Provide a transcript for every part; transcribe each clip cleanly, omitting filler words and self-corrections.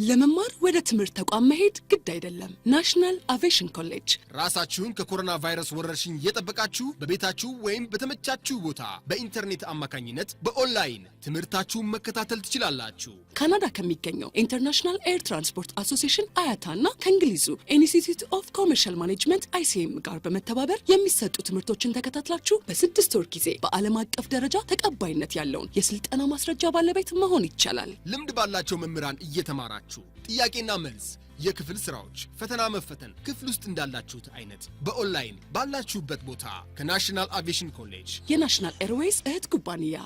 ለመማር ወደ ትምህርት ተቋም መሄድ ግድ አይደለም። ናሽናል አቪዬሽን ኮሌጅ ራሳችሁን ከኮሮና ቫይረስ ወረርሽኝ እየጠበቃችሁ በቤታችሁ ወይም በተመቻችሁ ቦታ በኢንተርኔት አማካኝነት በኦንላይን ትምህርታችሁን መከታተል ትችላላችሁ። ካናዳ ከሚገኘው ኢንተርናሽናል ኤር ትራንስፖርት አሶሲዬሽን አያታና ከእንግሊዙ ኢንስቲትዩት ኦፍ ኮመርሻል ማኔጅመንት ICM ጋር በመተባበር የሚሰጡ ትምህርቶችን ተከታትላችሁ በ6 ወር ጊዜ በዓለም አቀፍ ደረጃ ተቀባይነት ያለውን የስልጠና ማስረጃ ባለቤት መሆን ይቻላል። ልምድ ባላቸው መምህራን እየተማራችሁ ጥያቄና መልስ፣ የክፍል ስራዎች፣ ፈተና መፈተን ክፍል ውስጥ እንዳላችሁት አይነት በኦንላይን ባላችሁበት ቦታ ከናሽናል አቪዬሽን ኮሌጅ የናሽናል ኤርዌይስ እህት ኩባንያ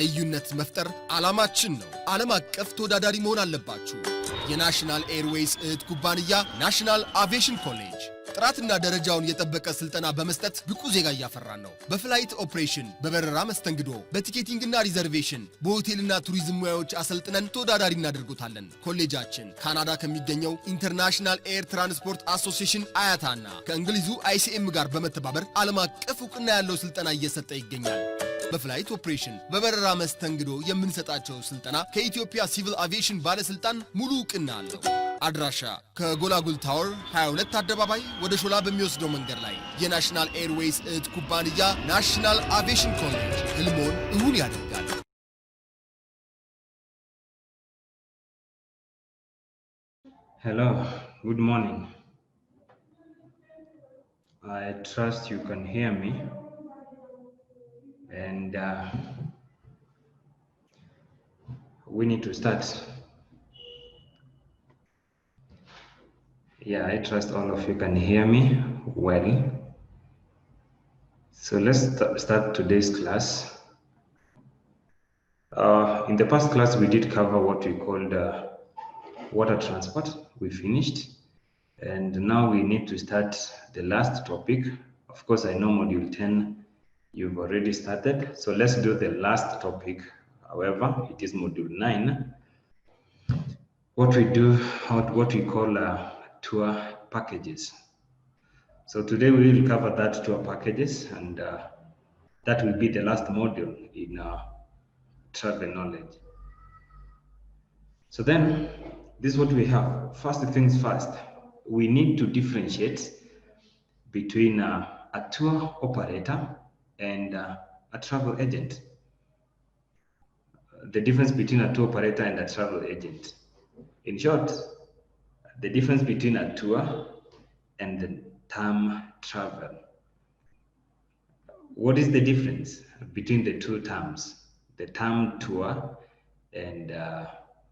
ልዩነት መፍጠር ዓላማችን ነው። ዓለም አቀፍ ተወዳዳሪ መሆን አለባችሁ። የናሽናል ኤርዌይስ እህት ኩባንያ ናሽናል አቪዬሽን ኮሌጅ ጥራትና ደረጃውን የጠበቀ ስልጠና በመስጠት ብቁ ዜጋ እያፈራን ነው። በፍላይት ኦፕሬሽን፣ በበረራ መስተንግዶ፣ በቲኬቲንግና ሪዘርቬሽን፣ በሆቴልና ቱሪዝም ሙያዎች አሰልጥነን ተወዳዳሪ እናደርጉታለን። ኮሌጃችን ካናዳ ከሚገኘው ኢንተርናሽናል ኤር ትራንስፖርት አሶሲዬሽን አያታና ከእንግሊዙ ICM ጋር በመተባበር ዓለም አቀፍ ዕውቅና ያለው ስልጠና እየሰጠ ይገኛል። በፍላይት ኦፕሬሽን፣ በበረራ መስተንግዶ የምንሰጣቸው ስልጠና ከኢትዮጵያ ሲቪል አቪዬሽን ባለስልጣን ሙሉ ዕውቅና አለው። አድራሻ ከጎላጉል ታወር 22 አደባባይ ወደ ሾላ በሚወስደው መንገድ ላይ የናሽናል ኤርዌይስ እህት ኩባንያ ናሽናል አቪዬሽን ኮሌጅ ህልሞን እውን ያደርጋል። Hello, good morning. I trust you can hear me. And we need to start. Yeah, I trust all of you can hear me well. So let's start today's class. In the past class, we did cover what we called water transport. We finished. And now we need to start the last topic. Of course, I know module 10 you've already started. So let's do the last topic. However, it is module 9. What we call tour packages. So today we will cover that tour packages, and that will be the last module in travel knowledge. So then, this is what we have. First things first, we need to differentiate between a tour operator and a travel agent. The difference between a tour operator and a travel agent. In short, the difference between a tour and the term travel. What is the difference between the two terms? The term tour and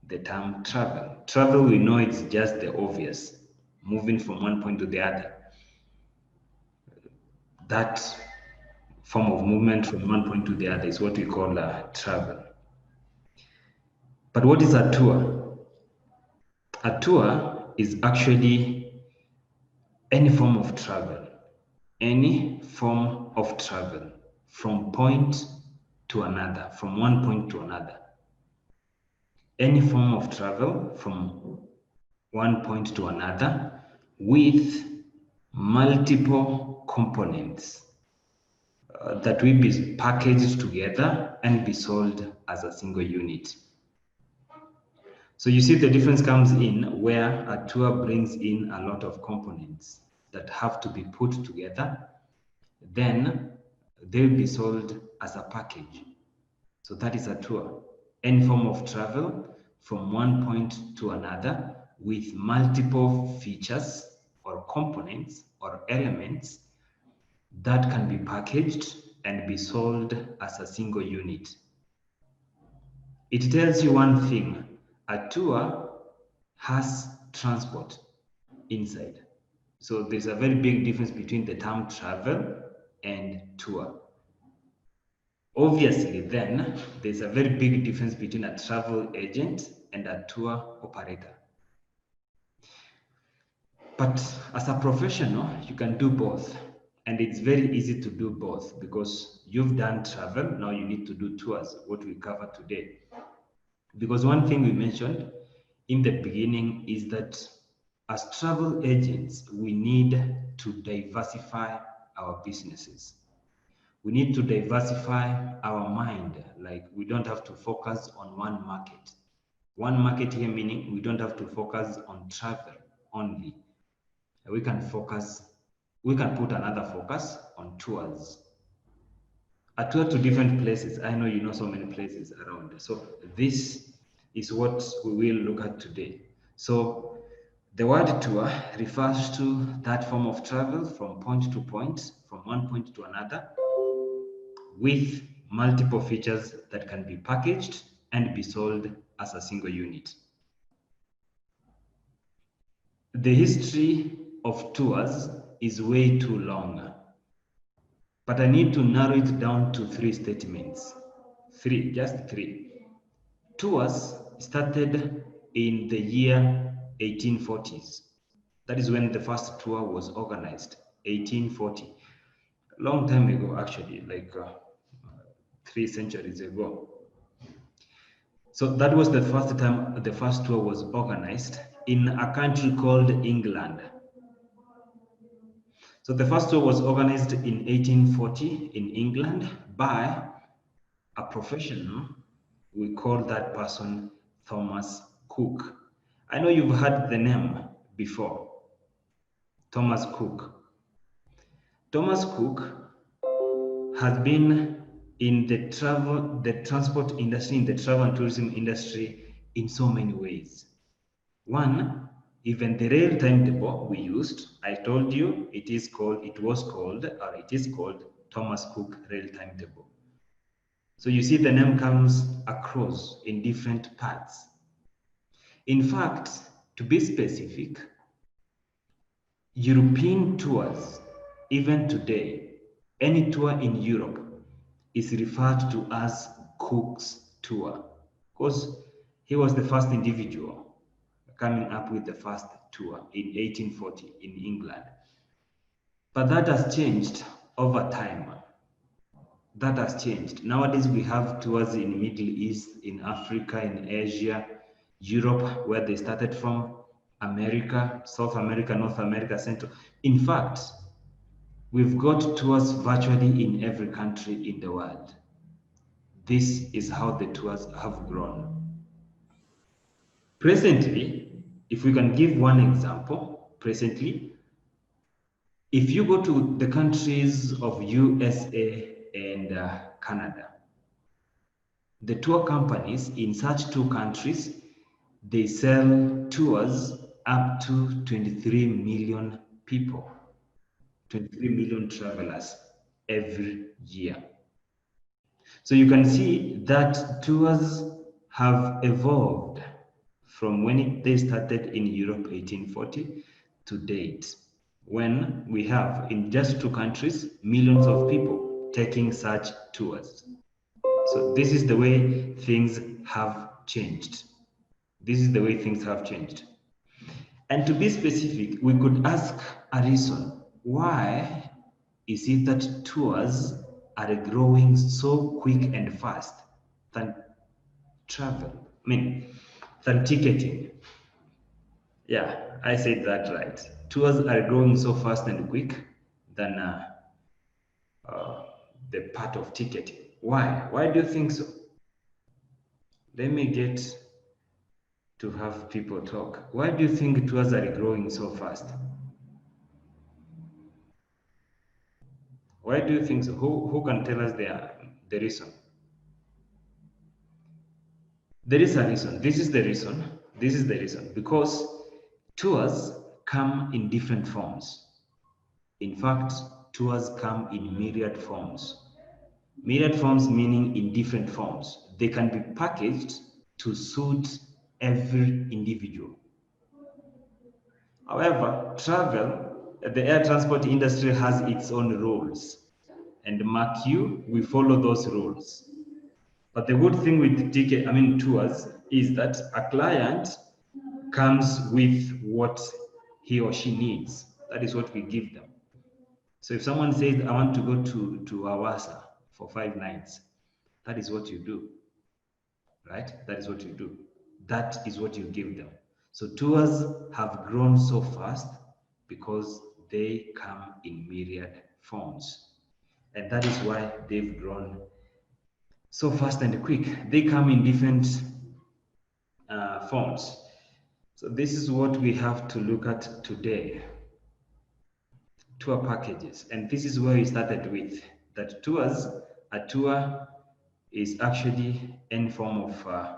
the term travel. Travel, we know it's just the obvious, moving from one point to the other. That form of movement from one point to the other is what we call travel. But what is a tour? A tour is actually any form of travel. Any form of travel from point to another, from one point to another. Any form of travel from one point to another with multiple components that will be packaged together and be sold as a single unit. So you see the difference comes in where a tour brings in a lot of components that have to be put together. Then they'll be sold as a package. So that is a tour. Any form of travel from one point to another with multiple features or components or elements that can be packaged and be sold as a single unit. It tells you one thing. A tour has transport inside. So there's a very big difference between the term travel and tour. Obviously, then, there's a very big difference between a travel agent and a tour operator. But as a professional, you can do both. And it's very easy to do both because you've done travel, now you need to do tours, what we cover today. Because one thing we mentioned in the beginning is that as travel agents, we need to diversify our businesses. We need to diversify our mind. Like, we don't have to focus on one market. One market here, meaning we don't have to focus on travel only. We can put another focus on tours. A tour to different places. I know you know so many places around. So this is what we will look at today. So the word tour refers to that form of travel from point to point, from one point to another, with multiple features that can be packaged and be sold as a single unit. The history of tours is way too long, but I need to narrow it down to 3 statements. Just three. Tours started in the year 1840s. That is when the first tour was organized, 1840. A long time ago, actually, like 3 centuries ago. So that was the first time the first tour was organized in a country called England. So the first tour was organized in 1840 in England by a professional. We call that person Thomas Cook. I know you've heard the name before, Thomas Cook. Thomas Cook has been in the transport industry, in the travel and tourism industry in so many ways. One, even the rail timetable we used, I told you it is called Thomas Cook Rail Timetable. So you see the name comes across in different parts. In fact, to be specific, European tours, even today, any tour in Europe is referred to as Cook's tour, because he was the first individual coming up with the first tour in 1840 in England. But that has changed over time. That has changed. Nowadays we have tours in Middle East, in Africa, in Asia, Europe, where they started from, America, South America, North America, Central. In fact, we've got tours virtually in every country in the world. This is how the tours have grown. Presently, if we can give one example, presently, if you go to the countries of USA and Canada, the tour companies in such 2 countries, they sell tours up to 23 million people, 23 million travelers every year. So you can see that tours have evolved from when they started in Europe 1840 to date, when we have in just 2 countries millions of people taking such tours. So this is the way things have changed. This is the way things have changed. And to be specific, we could ask a reason. Why is it that tours are growing so quick and fast than travel? Than ticketing. Yeah, I said that right. Tours are growing so fast and quick than the part of ticketing. Why? Why do you think so? Let me get to have people talk. Why do you think tours are growing so fast? Why do you think so? Who can tell us the reason? There is a reason. This is the reason. This is the reason. Because tours come in different forms. In fact, tours come in myriad forms. Myriad forms meaning in different forms. They can be packaged to suit every individual. However, the air transport industry has its own rules. And mark you, we follow those rules. But the good thing with tours is that a client comes with what he or she needs. That is what we give them. So if someone says, I want to go to Hawassa for 5 nights, that is what you do, right? That is what you do. That is what you give them. So tours have grown so fast because they come in myriad forms. And that is why they've grown so fast and quick. They come in different forms. So this is what we have to look at today. Tour packages, and this is where we started with that tours. A tour is actually any form of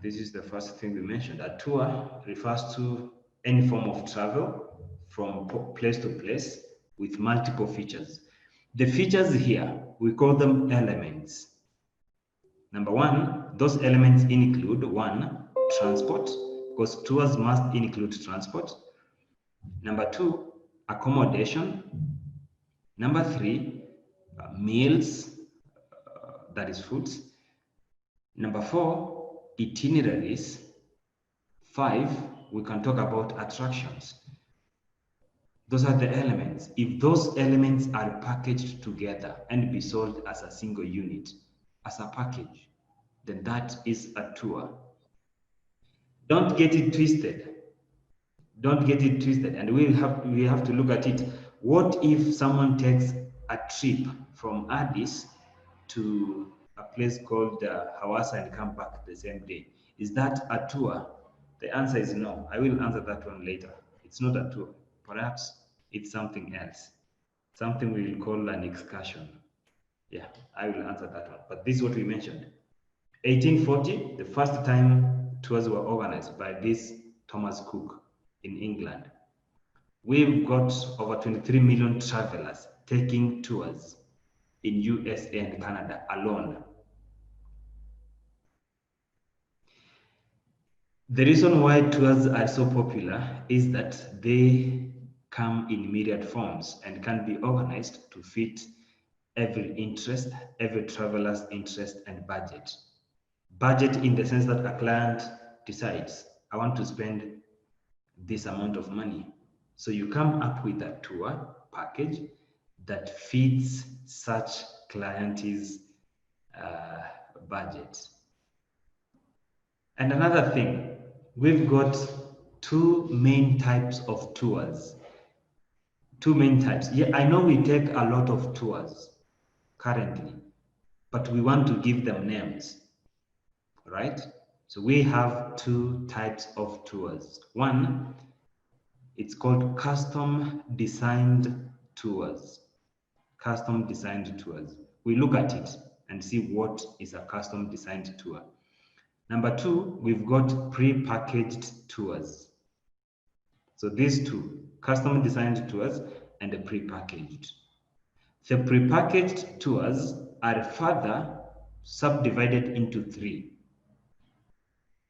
this is the first thing we mentioned. A tour refers to any form of travel from place to place with multiple features. The features here, we call them elements. Number one, those elements include one, transport, because tours must include transport. Number two, accommodation. Number three, meals, that is foods. Number four, itineraries. Five, we can talk about attractions. Those are the elements. If those elements are packaged together and be sold as a single unit, as a package, then that is a tour. Don't get it twisted. Don't get it twisted. And we have to look at it. What if someone takes a trip from Addis to a place called Hawassa and come back the same day? Is that a tour? The answer is no. I will answer that one later. It's not a tour. Perhaps it's something else. Something we will call an excursion. Yeah, I will answer that one. But this is what we mentioned. 1840, the first time tours were organized by this Thomas Cook in England. We've got over 23 million travelers taking tours in USA and Canada alone. The reason why tours are so popular is that they come in myriad forms and can be organized to fit every interest, every traveler's interest and budget. Budget in the sense that a client decides, I want to spend this amount of money. So you come up with a tour package that fits such client's budget. And another thing, we've got two main types of tours. Two main types. Yeah, I know we take a lot of tours currently, but we want to give them names, right? So we have two types of tours. One, it's called custom designed tours. Custom designed tours. We look at it and see what is a custom designed tour. Number two, we've got pre-packaged tours. So these two, custom designed tours and the pre-packaged. The pre-packaged tours are further subdivided into three.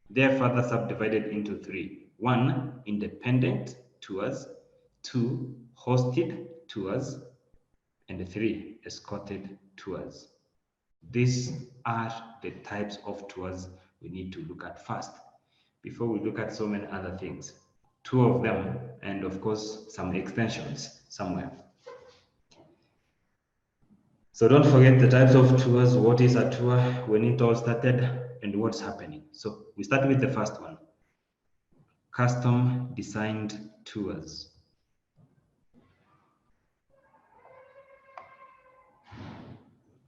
They're further subdivided into three. One, independent tours. Two, hosted tours. And three, escorted tours. These are the types of tours we need to look at first before we look at so many other things. Two of them, and of course, some extensions somewhere. So don't forget the types of tours, what is a tour, when it all started, and what's happening. So we start with the first one, custom designed tours.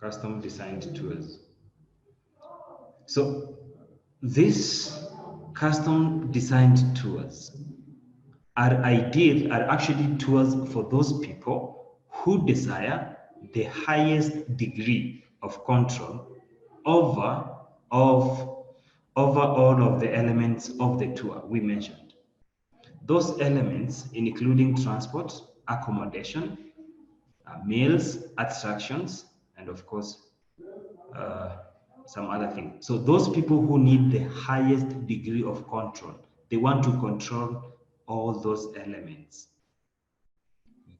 Custom designed tours. So these custom designed tours are actually tours for those people who desire the highest degree of control over all of the elements of the tour we mentioned. Those elements including transport, accommodation, meals, attractions, and of course some other things. So those people who need the highest degree of control, they want to control all those elements.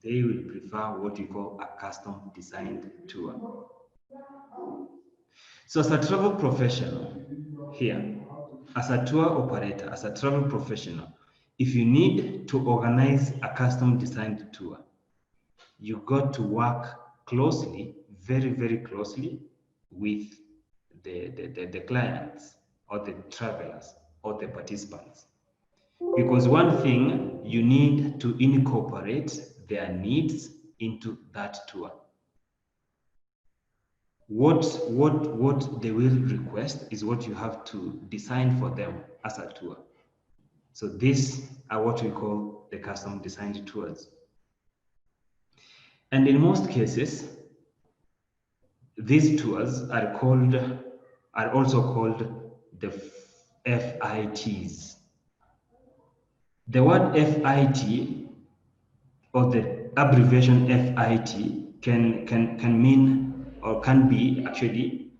They will prefer what you call a custom designed tour. So as a travel professional here, as a tour operator, as a travel professional, if you need to organize a custom designed tour, you got to work closely, very, very closely with the clients or the travelers or the participants. Because one thing, you need to incorporate their needs into that tour. what they will request is what you have to design for them as a tour. So these are what we call the custom designed tours. And in most cases, these tours are also called the FITs. The word FIT, or the abbreviation FIT, can mean or can be actually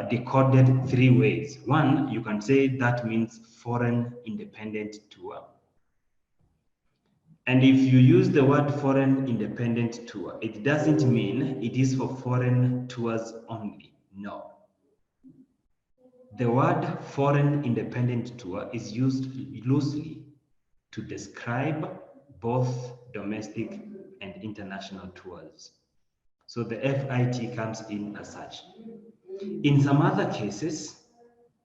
decoded three ways. One, you can say that means foreign independent tour. And if you use the word foreign independent tour, it doesn't mean it is for foreign tours only. No. The word foreign independent tour is used loosely to describe both domestic and international tours. So the FIT comes in as such. In some other cases,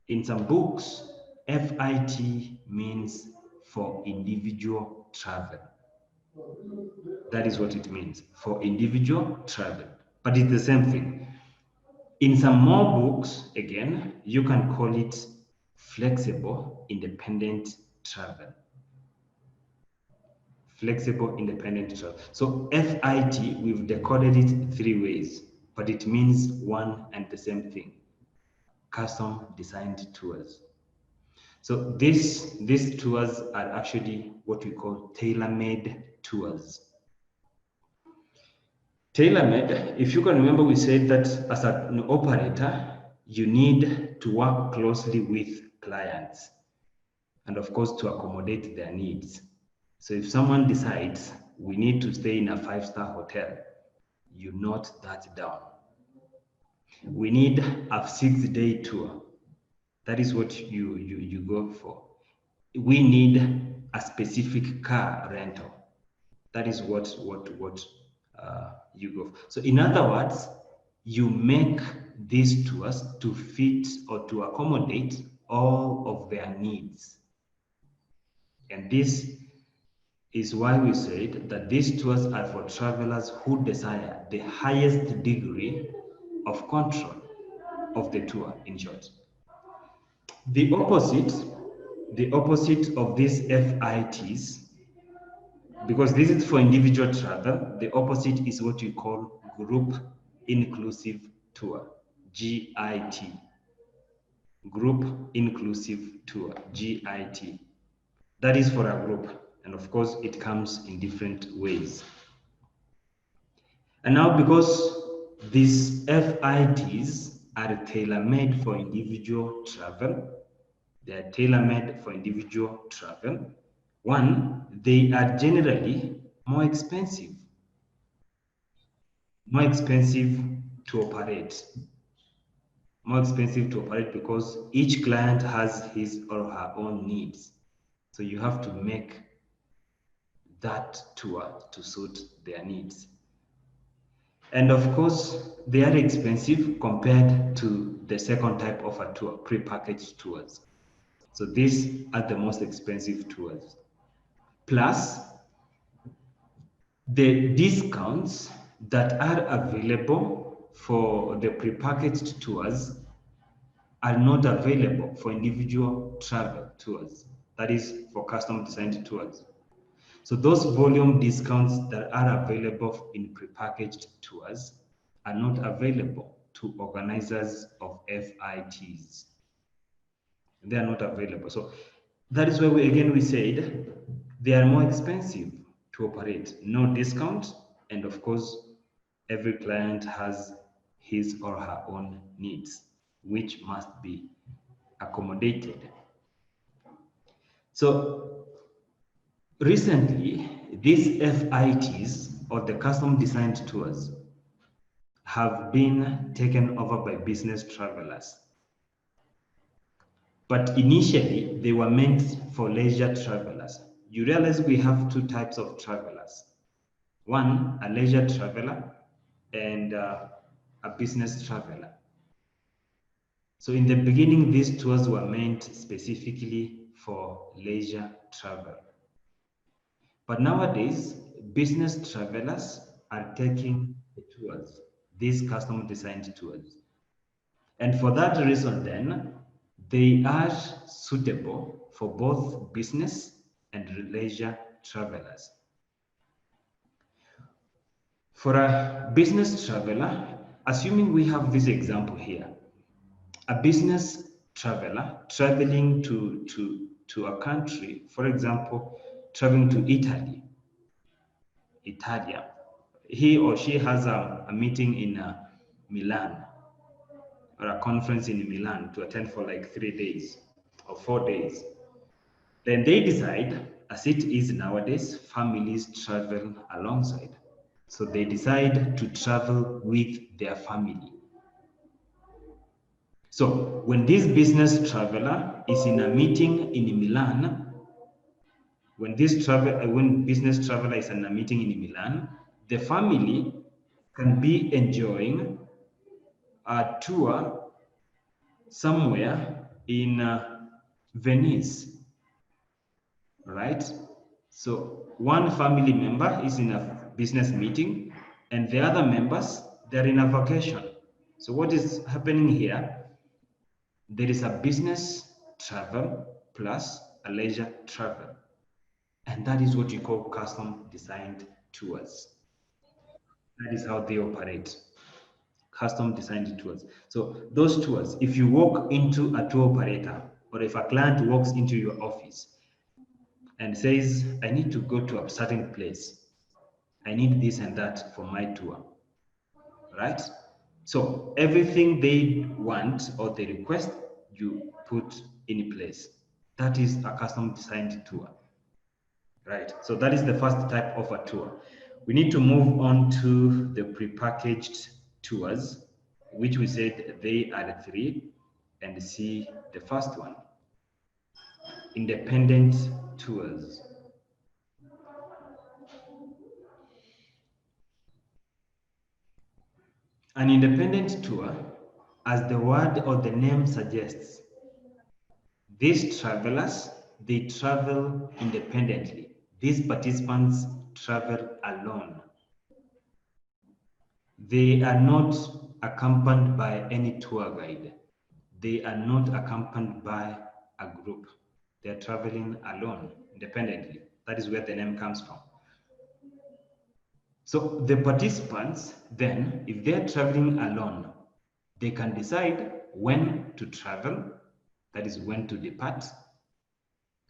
in some books, FIT means for individual travel. That is what it means, for individual travel. But it's the same thing. In some more books, again, you can call it flexible independent travel. Flexible independent travel. So FIT, we've decoded it three ways, but it means one and the same thing: custom designed tours. So these tours are actually what we call tailor-made tours. Tailor-made, if you can remember, we said that as an operator, you need to work closely with clients and of course to accommodate their needs. So if someone decides we need to stay in a 5-star hotel, you note that down. We need a 6-day tour. That is what you go for. We need a specific car rental. That is what you go for. So in other words, you make these tours to fit or to accommodate all of their needs. And this is why we said that these tours are for travelers who desire the highest degree of control of the tour, in short. The opposite of these FITs, because this is for individual travel, the opposite is what we call group inclusive tour, GIT. Group inclusive tour, GIT. That is for a group, and of course it comes in different ways. And now, because these FITs are tailor-made for individual travel, they are tailor-made for individual travel. One, they are generally more expensive to operate. More expensive to operate because each client has his or her own needs. So you have to make that tour to suit their needs. And of course, they are expensive compared to the second type of a tour, prepackaged tours. So these are the most expensive tours. Plus, the discounts that are available for the prepackaged tours are not available for individual travel tours. That is for custom designed tours. So those volume discounts that are available in prepackaged tours are not available to organizers of FITs. They are not available. So that is why we said they are more expensive to operate. No discount, and of course, every client has his or her own needs, which must be accommodated. So recently, these FITs, or the custom designed tours, have been taken over by business travelers. But initially, they were meant for leisure travelers. You realize we have two types of travelers. One, a leisure traveler, and a business traveler. So in the beginning, these tours were meant specifically for leisure travel. But nowadays, business travelers are taking the tours these custom designed tours. And for that reason, then, they are suitable for both business and leisure travelers. For a business traveler, assuming we have this example here, a business traveler traveling to a country, for example, traveling to Italia, he or she has a meeting in Milan, or a conference in Milan to attend for like 3 days or 4 days. Then they decide, as it is nowadays, families travel alongside. So they decide to travel with their family. So when this business traveler is in a meeting in Milan, when business traveler is in a meeting in Milan, the family can be enjoying a tour somewhere in Venice, right? So one family member is in a business meeting and the other members, they're in a vacation. So what is happening here? There is a business travel plus a leisure travel. And that is what you call custom designed tours. That is how they operate. Custom designed tours. So those tours, if you walk into a tour operator, or if a client walks into your office and says, I need to go to a certain place, I need this and that for my tour, right? So everything they want or they request, you put in place. That is a custom designed tour, right? So that is the first type of a tour. We need to move on to the prepackaged tours, which we said they are 3, and see the first one, independent tours. An independent tour, as the word or the name suggests, these travelers, they travel independently. These participants travel alone. They are not accompanied by any tour guide. They are not accompanied by a group. They are traveling alone, independently. That is where the name comes from. So the participants then, if they're traveling alone, they can decide when to travel, that is when to depart,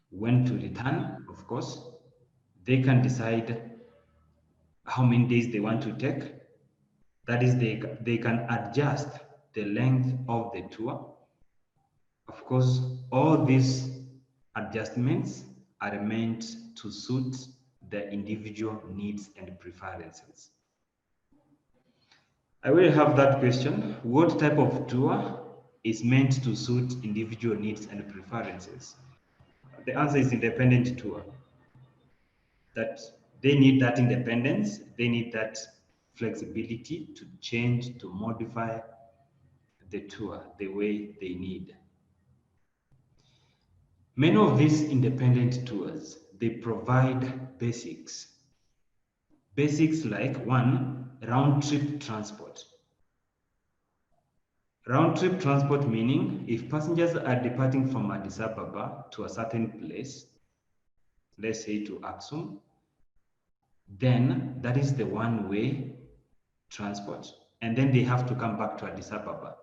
when to return, of course. They can decide how many days they want to take. That is, they can adjust the length of the tour. Of course, all these adjustments are meant to suit the individual needs and preferences. I will have that question. What type of tour is meant to suit individual needs and preferences? The answer is independent tour. That they need that independence, they need that flexibility to change, to modify the tour the way they need. Many of these independent tours, they provide basics. Basics like 1, round-trip transport. Round-trip transport meaning if passengers are departing from Addis Ababa to a certain place, let's say to Aksum, then that is the one-way transport. And then they have to come back to Addis Ababa.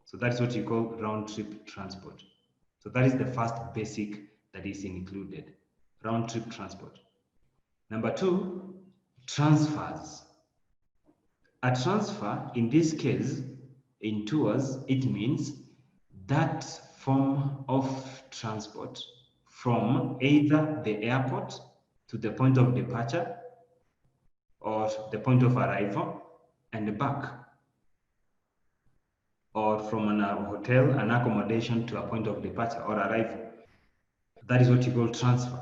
So that's what you call round-trip transport. So that is the first basic that is included, round-trip transport. Number 2, transfers. A transfer, in this case, in tours, it means that form of transport from either the airport to the point of departure or the point of arrival and back, or from an hotel, an accommodation to a point of departure or arrival. That is what you call transfer.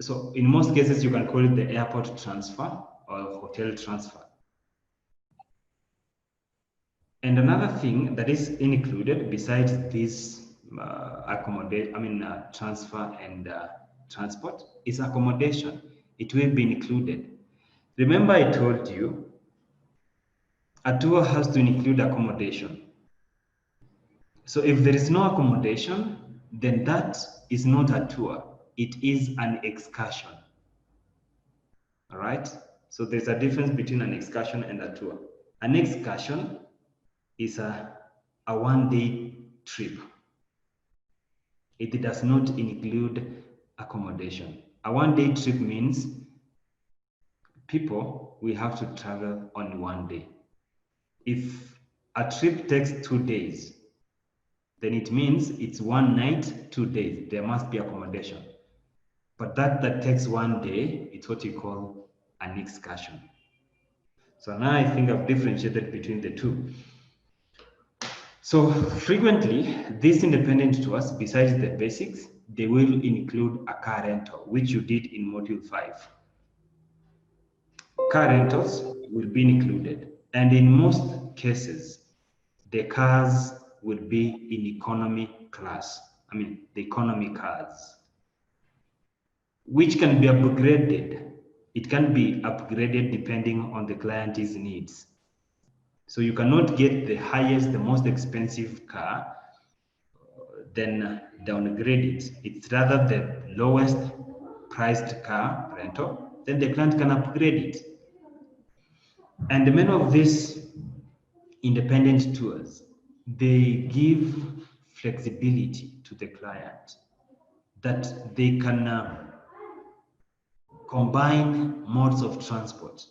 So in most cases, you can call it the airport transfer or hotel transfer. And another thing that is included besides this transfer and transport is accommodation. It will be included. Remember I told you a tour has to include accommodation. So if there is no accommodation, then that is not a tour. It is an excursion. All right? So there's a difference between an excursion and a tour. An excursion is a one-day trip. It does not include accommodation. A one-day trip means people will have to travel on one day. If a trip takes 2 days, then it means it's 1 night, 2 days. There must be accommodation. But that takes 1 day, it's what you call an excursion. So now I think I've differentiated between the two. So frequently, these independent tours, besides the basics, they will include a car rental, which you did in module 5. Car rentals will be included. And in most cases, the cars will be in economy class. I mean, the economy cars, which can be upgraded. It can be upgraded depending on the client's needs. So you cannot get the highest, the most expensive car, then downgrade it. It's rather the lowest priced car rental, then the client can upgrade it. And many of these independent tours, they give flexibility to the client that they can combine modes of transport.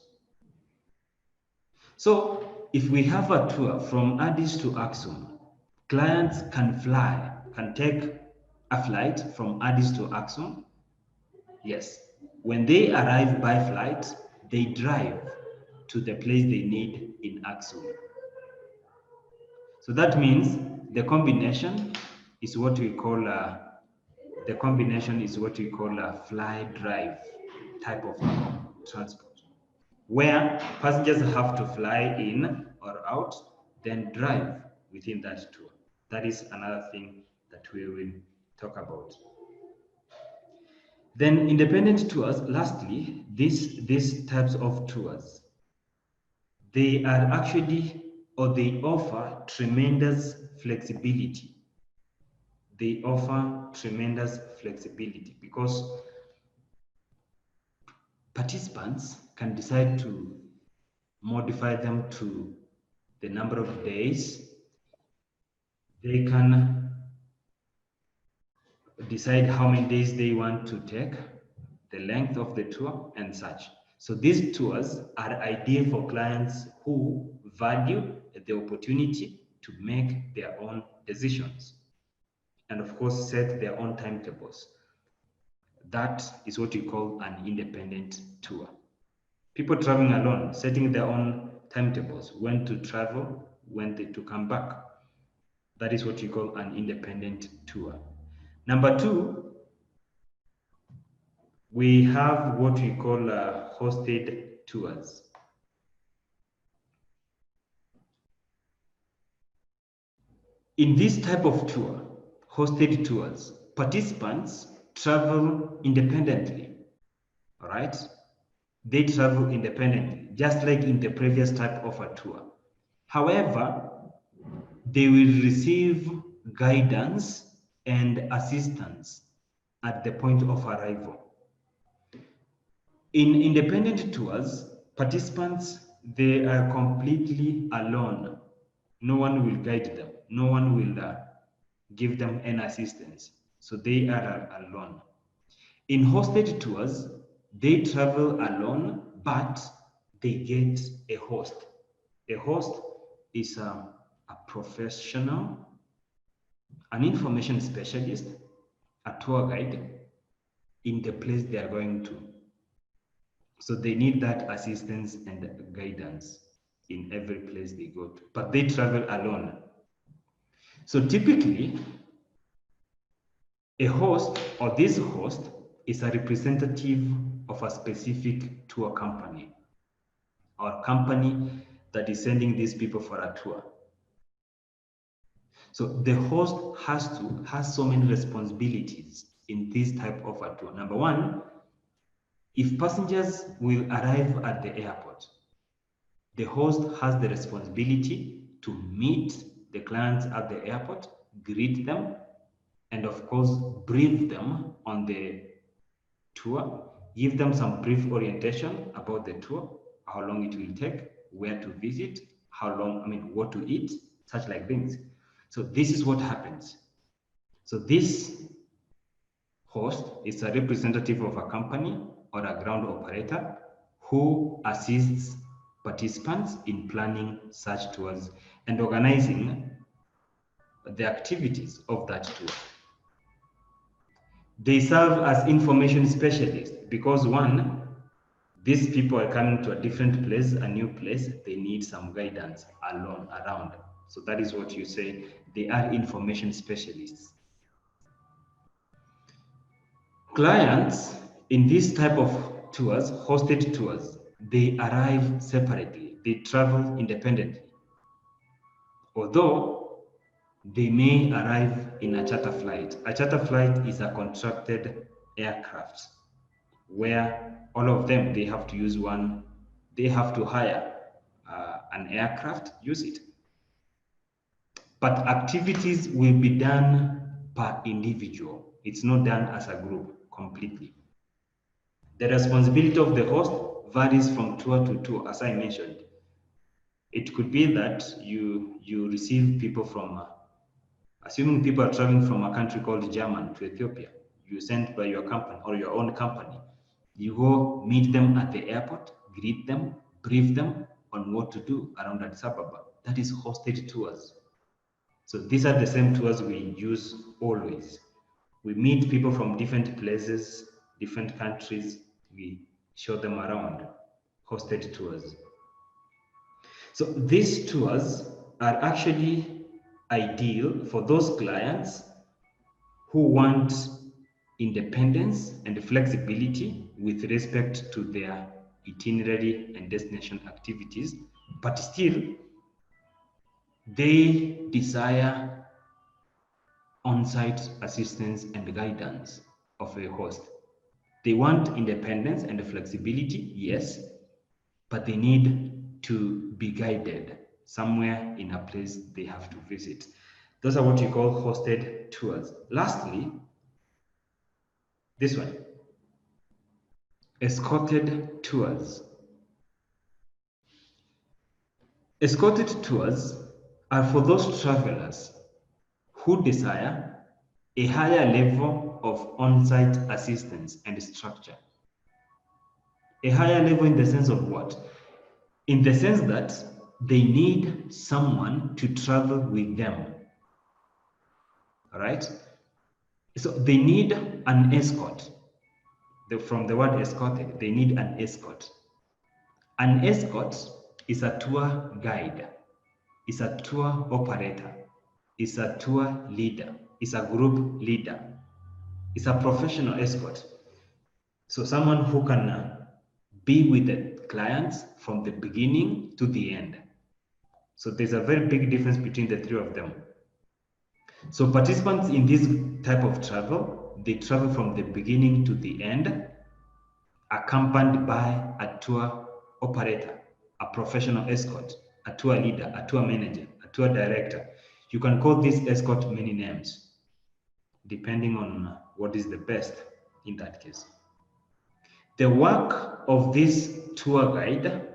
So if we have a tour from Addis to Aksum, clients can take a flight from Addis to Aksum. Yes, when they arrive by flight, they drive to the place they need in Aksum. So that means the combination is what we call a fly drive type of transport, where passengers have to fly in or out, then drive within that tour. That is another thing that we will talk about. Then independent tours, lastly, these types of tours, they are actually, or they offer tremendous flexibility. They offer tremendous flexibility because participants can decide to modify them to the number of days. They can decide how many days they want to take, the length of the tour, and such. So these tours are ideal for clients who value the opportunity to make their own decisions and, of course, set their own timetables. That is what we call an independent tour. People traveling alone, setting their own timetables, when to travel, when to come back. That is what we call an independent tour. Number 2, we have what we call hosted tours. In this type of tour, hosted tours, participants travel independently, all right? They travel independently, just like in the previous type of a tour. However, they will receive guidance and assistance at the point of arrival. In independent tours, participants, they are completely alone. No one will guide them. No one will give them any assistance. So they are alone. In hosted tours, they travel alone, but they get a host. A host is a professional, an information specialist, a tour guide in the place they are going to. So they need that assistance and guidance in every place they go to, but they travel alone. So typically, a host or this host is a representative of a specific tour company or company that is sending these people for a tour. So the host has so many responsibilities in this type of a tour. Number 1, if passengers will arrive at the airport, The host has the responsibility to meet the clients at the airport, greet them, and of course, brief them on the tour, give them some brief orientation about the tour, how long it will take, where to visit, what to eat, such like things. So this is what happens. So this host is a representative of a company or a ground operator who assists participants in planning such tours and organizing the activities of that tour. They serve as information specialists because one, these people are coming to a different place, a new place, they need some guidance around. So that is what you say, they are information specialists. Clients in this type of tours, hosted tours, they arrive separately, they travel independently. Although they may arrive in a charter flight. A charter flight is a contracted aircraft where all of them, they have to use one, they have to hire an aircraft, use it. But activities will be done per individual. It's not done as a group completely. The responsibility of the host varies from tour to tour, as I mentioned. It could be that you receive people from, assuming people are traveling from a country called Germany to Ethiopia, you send by your company or your own company. You go meet them at the airport, greet them, brief them on what to do around Addis Ababa. That is hosted tours. So these are the same tours we use always. We meet people from different places, different countries, we show them around, hosted tours. So these tours are actually ideal for those clients who want independence and flexibility with respect to their itinerary and destination activities, but still they desire on-site assistance and guidance of a host. They want independence and flexibility, yes, but they need to be guided somewhere in a place they have to visit. Those are what you call hosted tours. Lastly, this one, escorted tours. Escorted tours are for those travelers who desire a higher level of on-site assistance and structure. A higher level in the sense of what? In the sense that they need someone to travel with them. All right? So they need an escort. From the word escorted, they need an escort. An escort is a tour guide, is a tour operator, is a tour leader, is a group leader, is a professional escort. So someone who can be with the clients from the beginning to the end. So there's a very big difference between the three of them. So participants in this type of travel, they travel from the beginning to the end, accompanied by a tour operator, a professional escort, a tour leader, a tour manager, a tour director. You can call this escort many names, depending on what is the best in that case. The work of this tour guide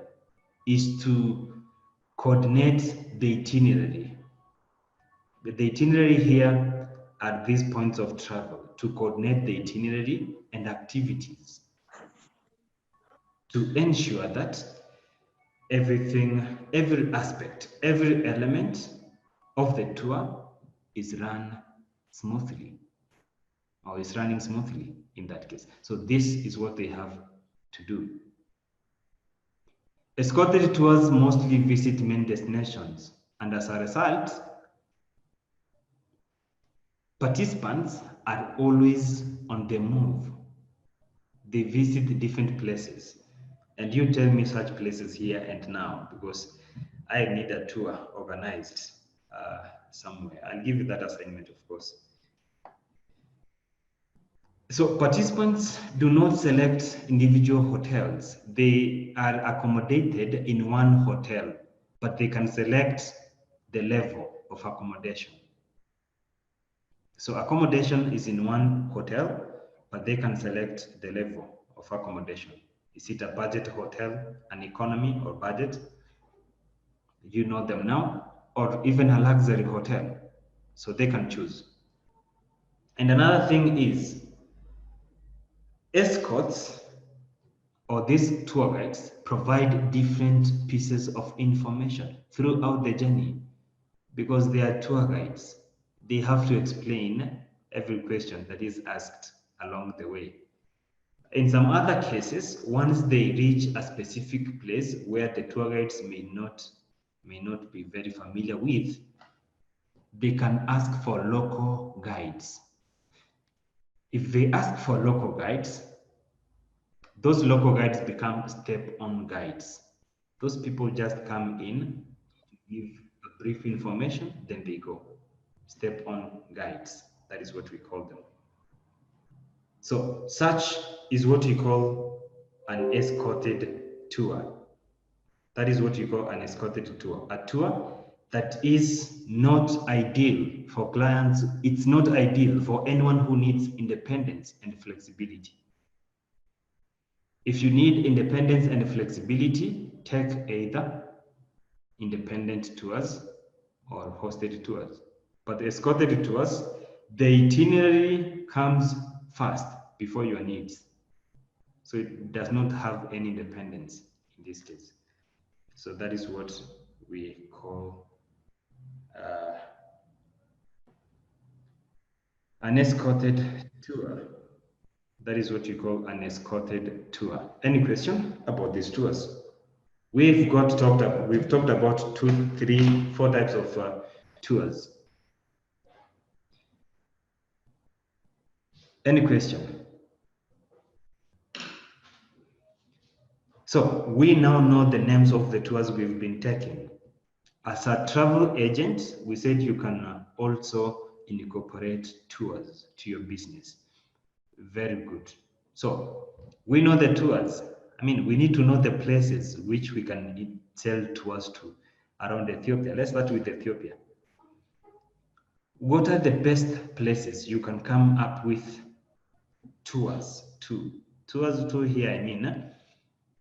is to coordinate the itinerary. The itinerary here are these points of travel, to coordinate the itinerary and activities, to ensure that everything, every aspect, every element of the tour is run smoothly, or is running smoothly in that case. So this is what they have to do. Escorted tours mostly visit main destinations, and as a result, participants are always on the move. They visit different places. And you tell me such places here and now, because I need a tour organized somewhere. I'll give you that assignment, of course. So participants do not select individual hotels. They are accommodated in one hotel, but they can select the level of accommodation. So accommodation is in one hotel, but they can select the level of accommodation. Is it a budget hotel, an economy or budget? You know them now, or even a luxury hotel. So they can choose. And another thing is escorts or these tour guides provide different pieces of information throughout the journey because they are tour guides. They have to explain every question that is asked along the way. In some other cases, once they reach a specific place where the tour guides may not be very familiar with, they can ask for local guides. If they ask for local guides, those local guides become step-on guides. Those people just come in, give a brief information, then they go. Step-on guides, that is what we call them. So such is what we call an escorted tour. That is what you call an escorted tour. A tour that is not ideal for clients. It's not ideal for anyone who needs independence and flexibility. If you need independence and flexibility, take either independent tours or hosted tours. But escorted tours, the itinerary comes first before your needs. So it does not have any independence in this case. So that is what we call an escorted tour. That is what you call an escorted tour. Any question about these tours? We've talked about 2, 3, 4 types of tours. Any question? So we now know the names of the tours we've been taking. As a travel agent, we said you can also incorporate tours to your business. Very good. So we know the tours. I mean, we need to know the places which we can sell tours to around Ethiopia. Let's start with Ethiopia. What are the best places you can come up with tours to? Tours to here, I mean,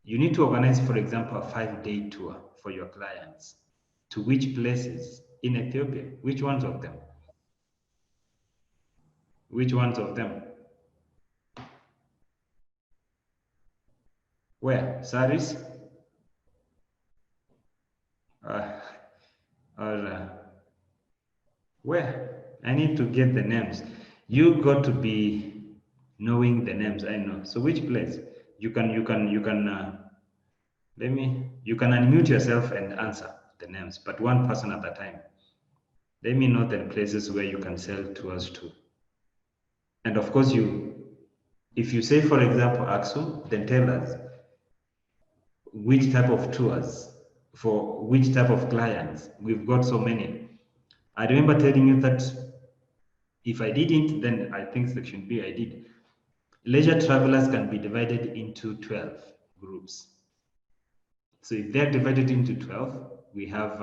you need to organize, for example, a 5-day tour for your clients. To which places in Ethiopia? Which ones of them? Which ones of them? Where? Saris? Where? I need to get the names. You got to be knowing the names. I know. So which place? You can unmute yourself and answer the names, but one person at a time. Let me know the places where you can sell tours to. And of course, if you say, for example, Aksum, then tell us which type of tours for which type of clients. We've got so many. I remember telling you that if I didn't, then I think section B I did. Leisure travelers can be divided into 12 groups. So if they're divided into 12, we have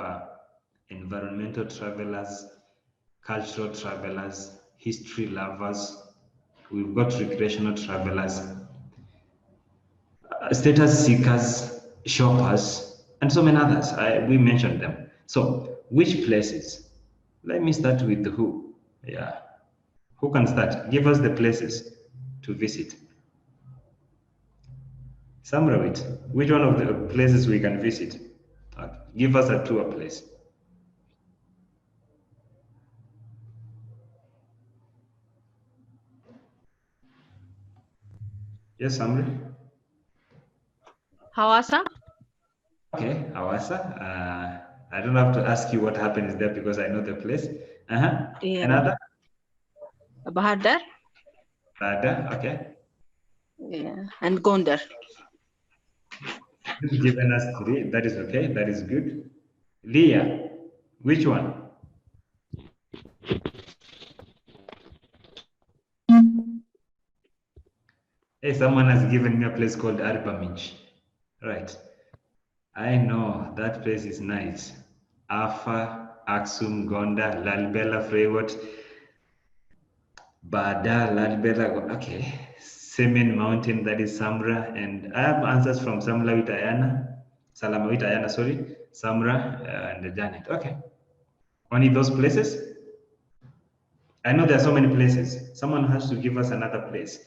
environmental travelers, cultural travelers, history lovers, we've got recreational travelers, status seekers, shoppers, and so many others. We mentioned them. So which places? Let me start with who? Yeah. Who can start? Give us the places to visit. Samrawit, which one of the places we can visit? Give us a tour place. Yes, Samri? Hawassa. Okay, Hawassa. I don't have to ask you what happens there because I know the place. Yeah. Another? Bahar Dar. Bahar Dar, okay. Yeah. And Gondar. You've given us 3. That is okay. That is good. Leah, which one? Hey, someone has given me a place called Arbamij. Right. I know that place is nice. Afa, Aksum, Gonda, Lalbela, Freywat, Bada, Lalbela. Okay. Semen Mountain, that is Samra. And I have answers from Samla Vitayana, Salama Vitayana, sorry, Samra, and Janet. Okay. Only those places? I know there are so many places. Someone has to give us another place.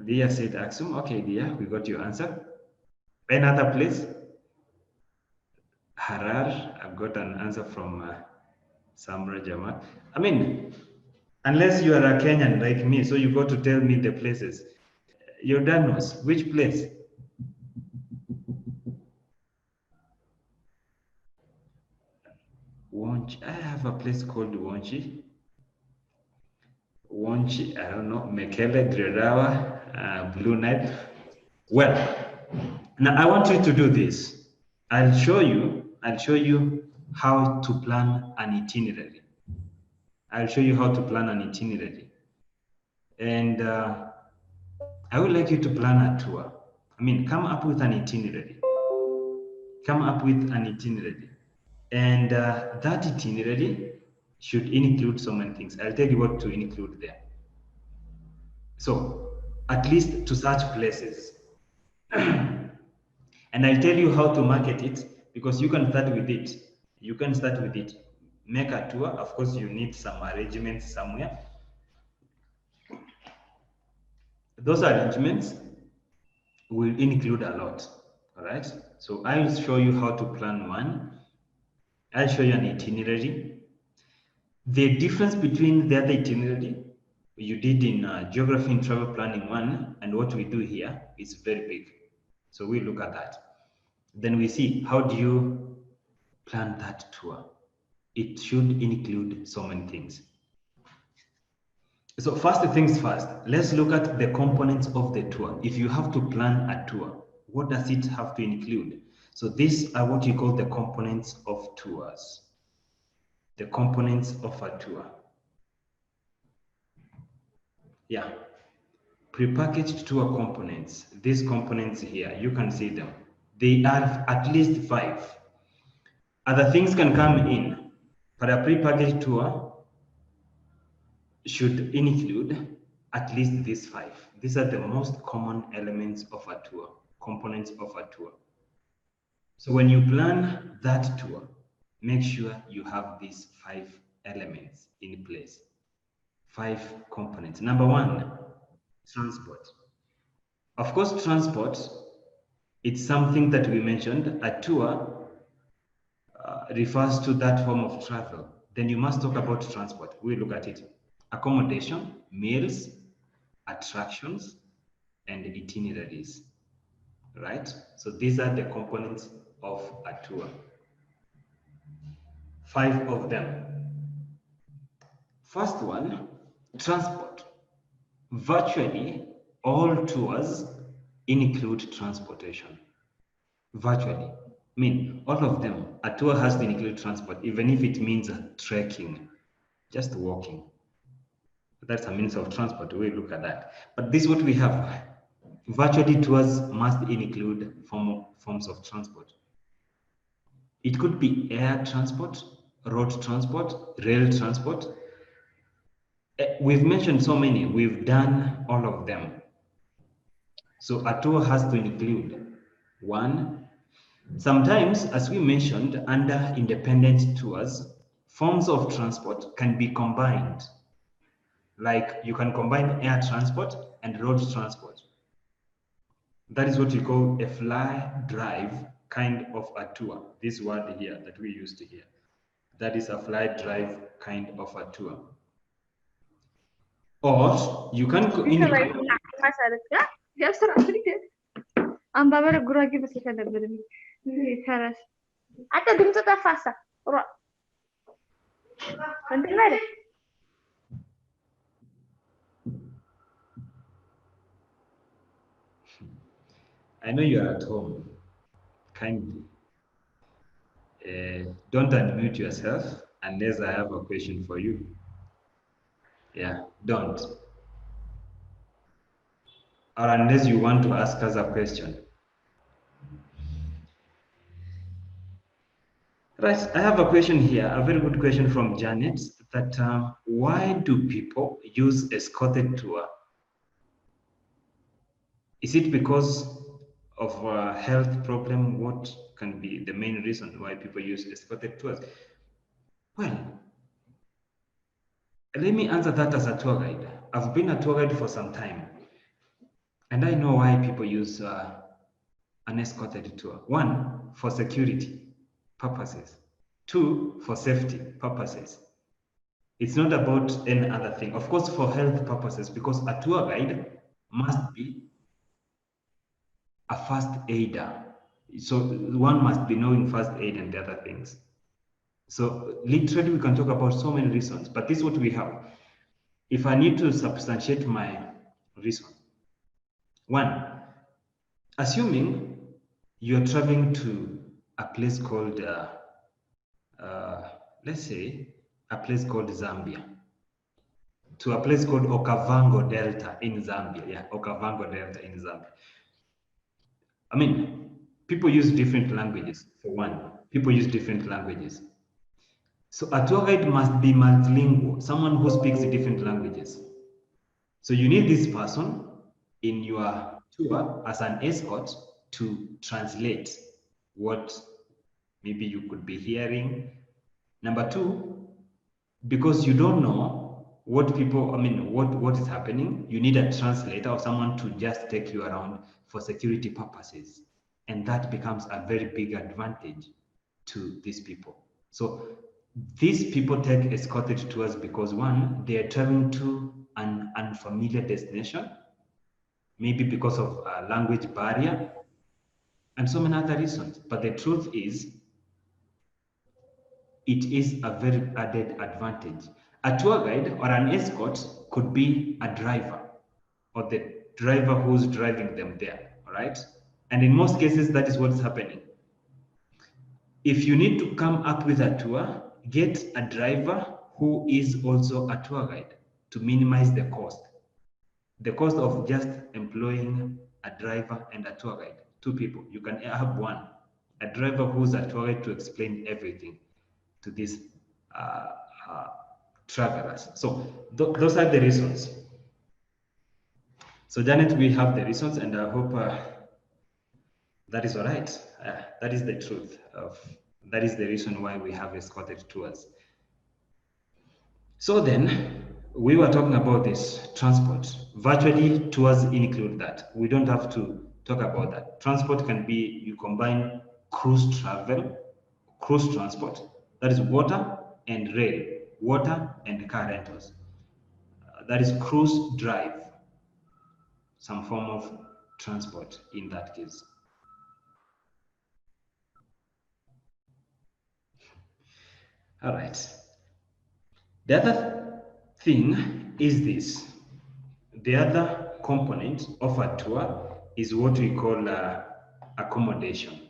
Dia said Aksum. Okay, Dia, we got your answer. Another place? Harar. I've got an answer from Samra Jama. I mean, unless you are a Kenyan like me, so you got to tell me the places. Jordanos, which place? Wonchi. I have a place called Wonchi. Wonchi, I don't know, Mekele, Grerawa, Blue Night. Well, now I want you to do this. I'll show you how to plan an itinerary. I'll show you how to plan an itinerary. And I would like you to plan a tour. I mean, come up with an itinerary. Come up with an itinerary. And that itinerary should include so many things. I'll tell you what to include there. So, at least to such places. And I'll tell you how to market it, because you can start with it. You can start with it. Make a tour. Of course, you need some arrangements somewhere. Those arrangements will include a lot. All right. So I'll show you how to plan one. I'll show you an itinerary. The difference between the other itinerary you did in geography and travel planning 1 and what we do here is very big. So we look at that. Then we see, how do you plan that tour? It should include so many things. So first things first, let's look at the components of the tour. If you have to plan a tour, what does it have to include? So these are what you call the components of tours. The components of a tour. Yeah. Prepackaged tour components. These components here, you can see them. They are at least 5. Other things can come in, but a prepackaged tour should include at least these 5. These are the most common elements of a tour, components of a tour. So when you plan that tour, make sure you have these 5 elements in place. 5 components. Number 1, transport. Of course, transport, it's something that we mentioned. A tour refers to that form of travel. Then you must talk about transport. We'll look at it. Accommodation, meals, attractions, and itineraries, right? So these are the components of a tour. 5 of them. First one, transport. Virtually all tours include transportation. Virtually. I mean, all of them. A tour has to include transport, even if it means trekking, just walking. That's a means of transport. We'll look at that. But this is what we have. Virtually tours must include forms of transport. It could be air transport, road transport, rail transport. We've mentioned so many. We've done all of them. So a tour has to include 1. Sometimes, as we mentioned, under independent tours, forms of transport can be combined. Like you can combine air transport and road transport. That is what we call a fly drive kind of a tour. This word here that we used here. That is a fly drive kind of a tour. Or you can go in. I know you are at home. Kindly don't unmute yourself unless I have a question for you. Yeah, don't. or unless you want to ask us a question. Right, I have a question here, a very good question from Janet, that why do people use escorted tour? Is it because of a health problem? What can be the main reason why people use escorted tours? Well, let me answer that as a tour guide. I've been a tour guide for some time, and I know why people use an escorted tour. One, for security purposes. Two, for safety purposes. It's not about any other thing. Of course, for health purposes, because a tour guide must be a first aider. So one must be knowing first aid and the other things. So literally we can talk about so many reasons, but this is what we have. If I need to substantiate my reason, one, assuming you're traveling to a place called, let's say, a place called Zambia, to a place called Okavango Delta in Zambia. Yeah, Okavango Delta in Zambia. I mean, people use different languages, for one. People use different languages. So a tour guide must be multilingual, someone who speaks different languages. So you need this person in your tour as an escort to translate what maybe you could be hearing. Number two, because you don't know what people, I mean, what is happening, you need a translator or someone to just take you around for security purposes. And that becomes a very big advantage to these people. So these people take escorted tours because one, they are traveling to an unfamiliar destination, maybe because of a language barrier, and so many other reasons. But the truth is, it is a very added advantage. A tour guide or an escort could be a driver or the driver who's driving them there, all right? And in most cases, that is what's happening. If you need to come up with a tour, get a driver who is also a tour guide to minimize the cost. The cost of just employing a driver and a tour guide, two people. You can have one, a driver who's a tour guide to explain everything to these travelers. So those are the reasons. So Janet, we have the reasons, and I hope that is all right. That is the truth of, that is the reason why we have escorted tours. So then we were talking about this transport. Virtually tours include that. We don't have to talk about that. Transport can be, you combine cruise travel, cruise transport, that is water and rail, water and car rentals. That is cruise drive, some form of transport in that case. All right. The other thing is this. The other component of a tour is what we call accommodation.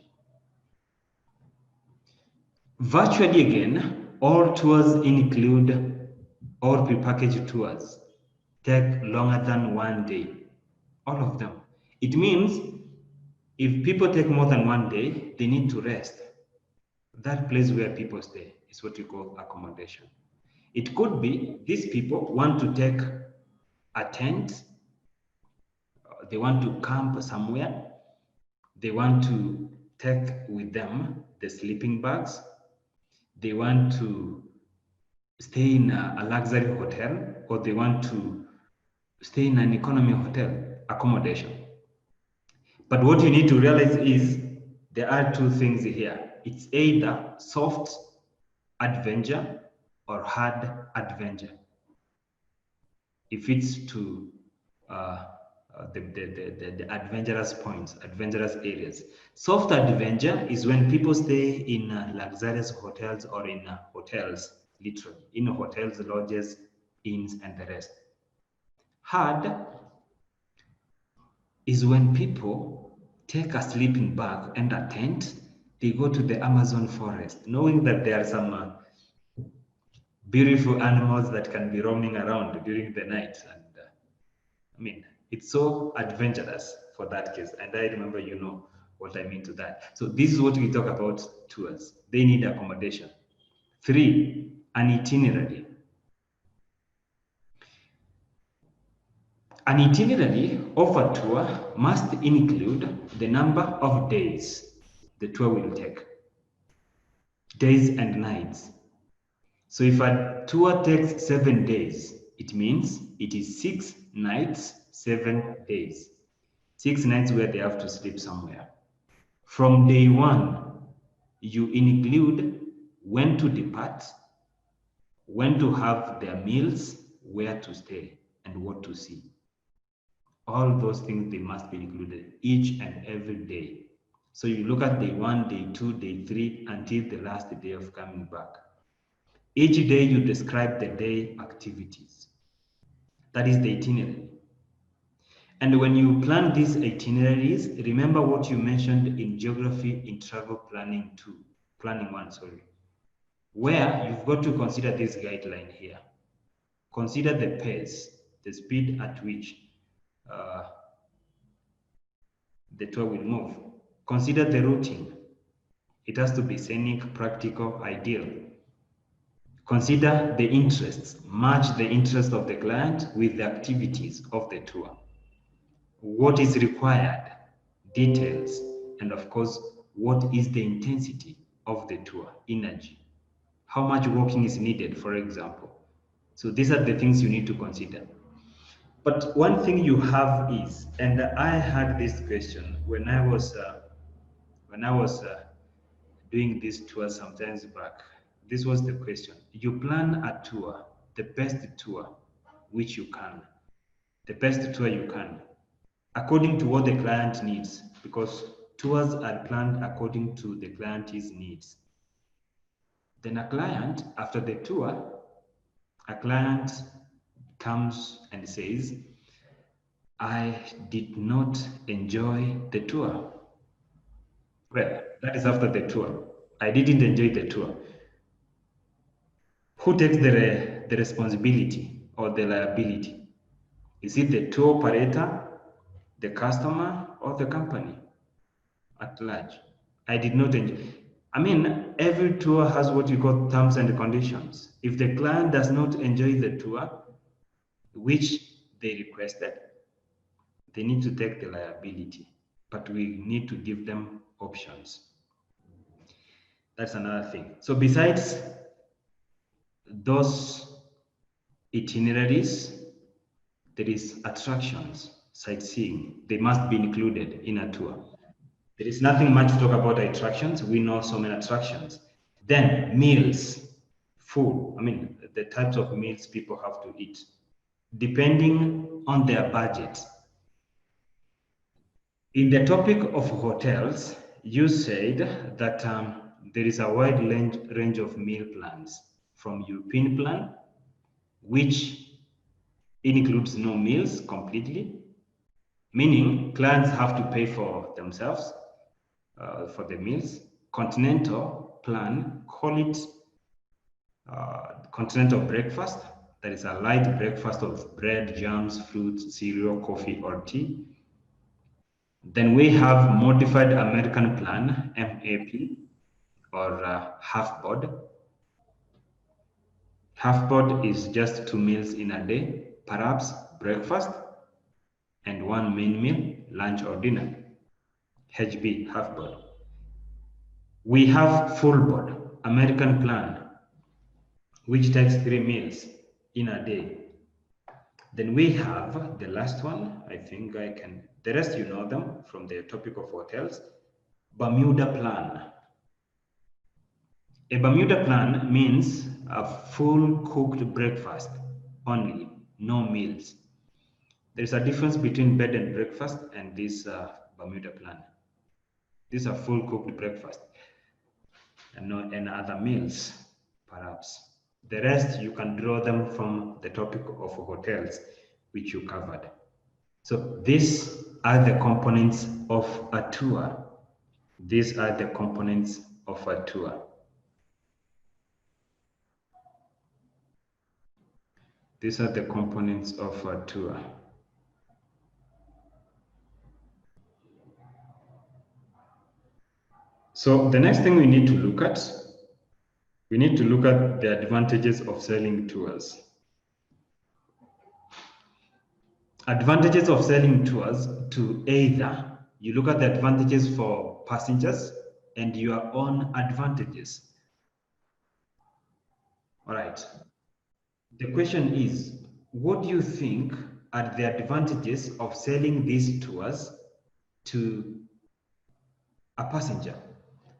Virtually again, all tours include, all prepackaged tours take longer than 1 day, all of them. It means if people take more than 1 day, they need to rest. That place where people stay is what we call accommodation. It could be these people want to take a tent, they want to camp somewhere, they want to take with them the sleeping bags, they want to stay in a luxury hotel, or they want to stay in an economy hotel accommodation. But what you need to realize is there are two things here. It's either soft adventure or hard adventure. If it's to the adventurous points, adventurous areas. Soft adventure is when people stay in luxurious hotels or in hotels, literally, in hotels, lodges, inns, and the rest. Hard is when people take a sleeping bag and a tent, they go to the Amazon forest, knowing that there are some beautiful animals that can be roaming around during the night. And I mean, It's so adventurous for that case. And I remember, you know what I mean to that. So this is what we talk about tours. They need accommodation. 3, an itinerary. An itinerary of a tour must include the number of days the tour will take. Days and nights. So if a tour takes 7 days, it means it is 6 nights, 7 days. 6 nights where they have to sleep somewhere. From day 1, you include when to depart, when to have their meals, where to stay, and what to see. All those things, they must be included each and every day. So you look at day 1, day 2, day 3, until the last day of coming back. Each day you describe the day activities. That is the itinerary. And when you plan these itineraries, remember what you mentioned in geography in travel planning 1, where you've got to consider this guideline here. Consider the pace, the speed at which the tour will move. Consider the routing. It has to be scenic, practical, ideal. Consider the interests. Match the interest of the client with the activities of the tour. What is required, details, and of course, what is the intensity of the tour, energy. How much walking is needed, for example. So these are the things you need to consider. But one thing you have is, and I had this question when I was doing this tour sometimes back. This was the question. You plan a tour, the best tour which you can, the best tour you can, according to what the client needs, because tours are planned according to the client's needs. Then a client, after the tour, a client comes and says, I did not enjoy the tour. Well, that is after the tour. I didn't enjoy the tour. Who takes the responsibility or the liability? Is it the tour operator, the customer, or the company at large? I did not enjoy. I mean, every tour has what you call terms and conditions. If the client does not enjoy the tour, which they requested, they need to take the liability, but we need to give them options. That's another thing. So besides those itineraries, there is attractions, sightseeing. They must be included in a tour. There is nothing much to talk about attractions. We know so many attractions. Then meals, food. I mean, the types of meals people have to eat, depending on their budget. In the topic of hotels, you said that there is a wide range of meal plans, from European plan, which includes no meals completely, meaning clients have to pay for themselves for the meals. Continental plan, call it continental breakfast. That is a light breakfast of bread, jams, fruits, cereal, coffee, or tea. Then we have modified American plan, MAP, or half board. Half board is just 2 meals in a day, perhaps breakfast and 1 main meal, lunch or dinner. HB, half board. We have full board, American plan, which takes 3 meals in a day. Then we have the last one, I think the rest you know them from the topic of hotels, Bermuda plan. A Bermuda plan means a full cooked breakfast only, no meals. There's a difference between bed and breakfast and this Bermuda plan. These are full cooked breakfast and no other meals, perhaps. The rest you can draw them from the topic of hotels, which you covered. So these are the components of a tour. These are the components of a tour. These are the components of a tour. So the next thing we need to look at the advantages of selling tours. Advantages of selling tours to either you look at the advantages for passengers and your own advantages. All right. The question is, what do you think are the advantages of selling these tours to a passenger?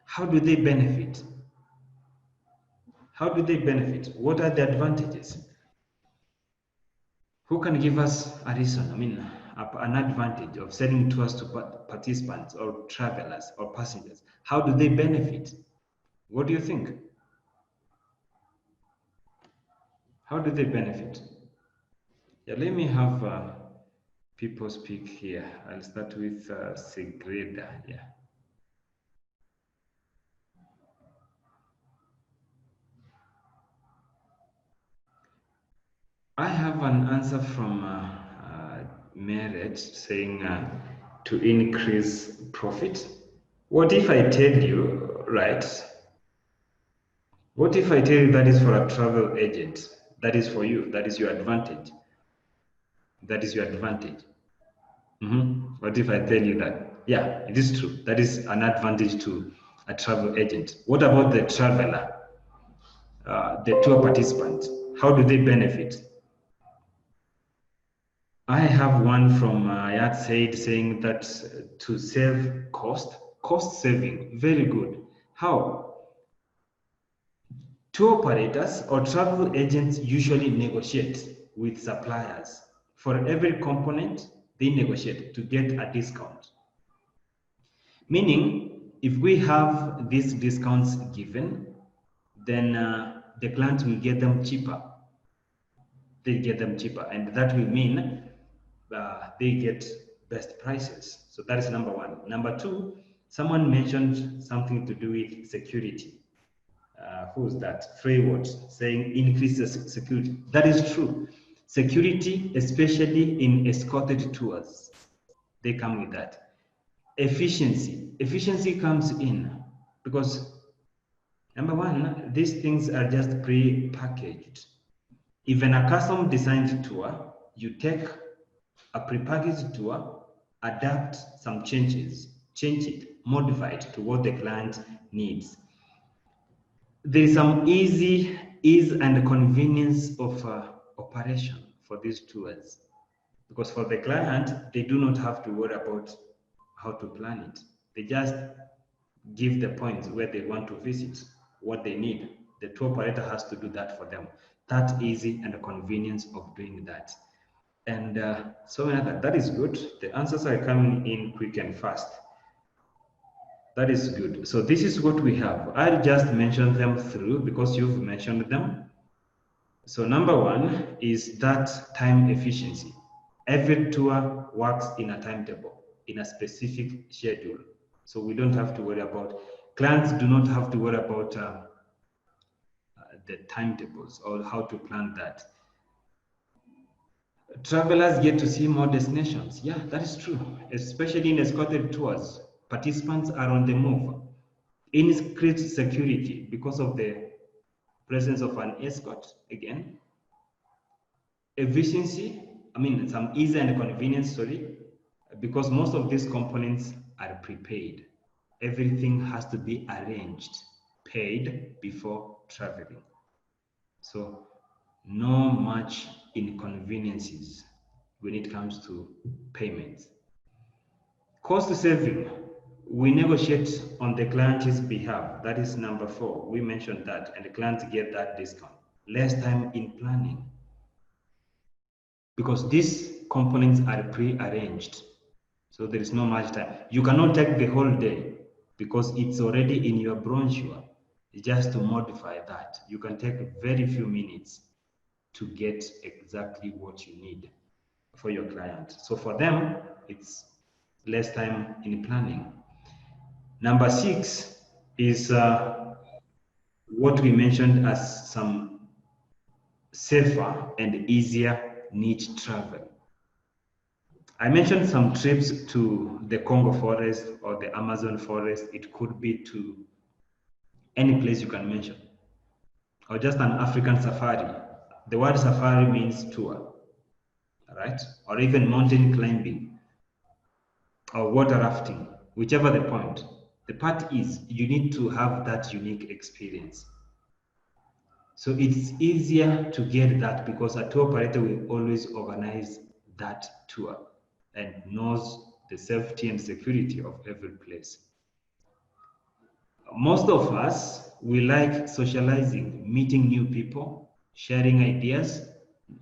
How do they benefit? How do they benefit? What are the advantages? Who can give us a reason, an advantage of selling tours to participants or travelers or passengers? How do they benefit? What do you think? How do they benefit? Yeah, let me have people speak here. I'll start with Segreda. Yeah. I have an answer from Merit saying to increase profit. What if I tell you, right? What if I tell you that is for a travel agent? That is for you. That is your advantage. That is your advantage. What if I tell you that? Yeah, it is true. That is an advantage to a travel agent. What about the traveler, the tour participant? How do they benefit? I have one from Yat Said saying that to save cost saving, very good. How? Tour operators or travel agents usually negotiate with suppliers. For every component, they negotiate to get a discount. Meaning, if we have these discounts given, then the client will get them cheaper. They get them cheaper, and that will mean they get best prices. So that is number one. Number two, someone mentioned something to do with security. Who's that? Freyward saying increases security. That is true. Security, especially in escorted tours, they come with that. Efficiency comes in because number one, these things are just pre-packaged. Even a custom designed tour, you take a prepackaged tour, adapt some changes, change it, modify it to what the client needs. There is some ease and convenience of operation for these tours, because for the client, they do not have to worry about how to plan it. They just give the points where they want to visit, what they need. The tour operator has to do that for them. That easy and the convenience of doing that. And so that is good. The answers are coming in quick and fast. That is good. So this is what we have. I'll just mention them through because you've mentioned them. So number one is that time efficiency. Every tour works in a timetable, in a specific schedule. So we don't have to worry about, clients do not have to worry about the timetables or how to plan that. Travelers get to see more destinations. Yeah, that is true, especially in escorted tours. Participants are on the move. Increased security because of the presence of an escort, again. Efficiency, some ease and convenience, because most of these components are prepaid. Everything has to be arranged, paid before traveling. So no much inconveniences when it comes to payments. Cost saving, we negotiate on the client's behalf. That is number 4. We mentioned that, and the clients get that discount. Less time in planning, because these components are pre-arranged. So there is no much time. You cannot take the whole day because it's already in your brochure. Just to modify that, you can take very few minutes to get exactly what you need for your client. So for them, it's less time in planning. Number 6 is what we mentioned as some safer and easier niche travel. I mentioned some trips to the Congo forest or the Amazon forest. It could be to any place you can mention, or just an African safari. The word safari means tour, right? Or even mountain climbing or water rafting, whichever the point. The part is you need to have that unique experience. So it's easier to get that because a tour operator will always organize that tour and knows the safety and security of every place. Most of us, we like socializing, meeting new people, sharing ideas,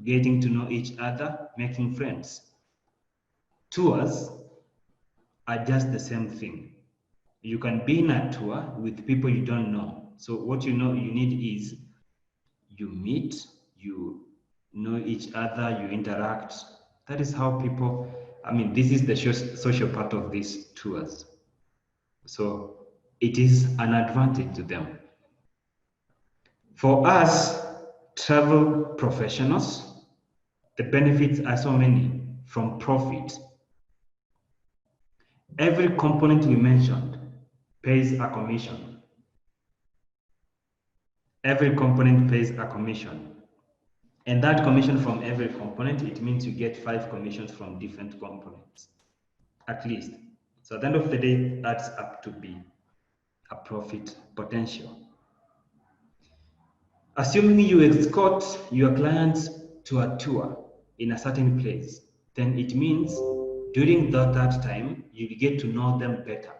getting to know each other, making friends. Tours are just the same thing. You can be in a tour with people you don't know. So what you need is you meet, you know each other, you interact. That is how people, this is the social part of these tours. So it is an advantage to them. For us travel professionals, the benefits are so many from profit. Every component we mentioned pays a commission. Every component pays a commission. And that commission from every component, it means you get 5 commissions from different components, at least. So at the end of the day, that's up to be a profit potential. Assuming you escort your clients to a tour in a certain place, then it means during that time, you get to know them better.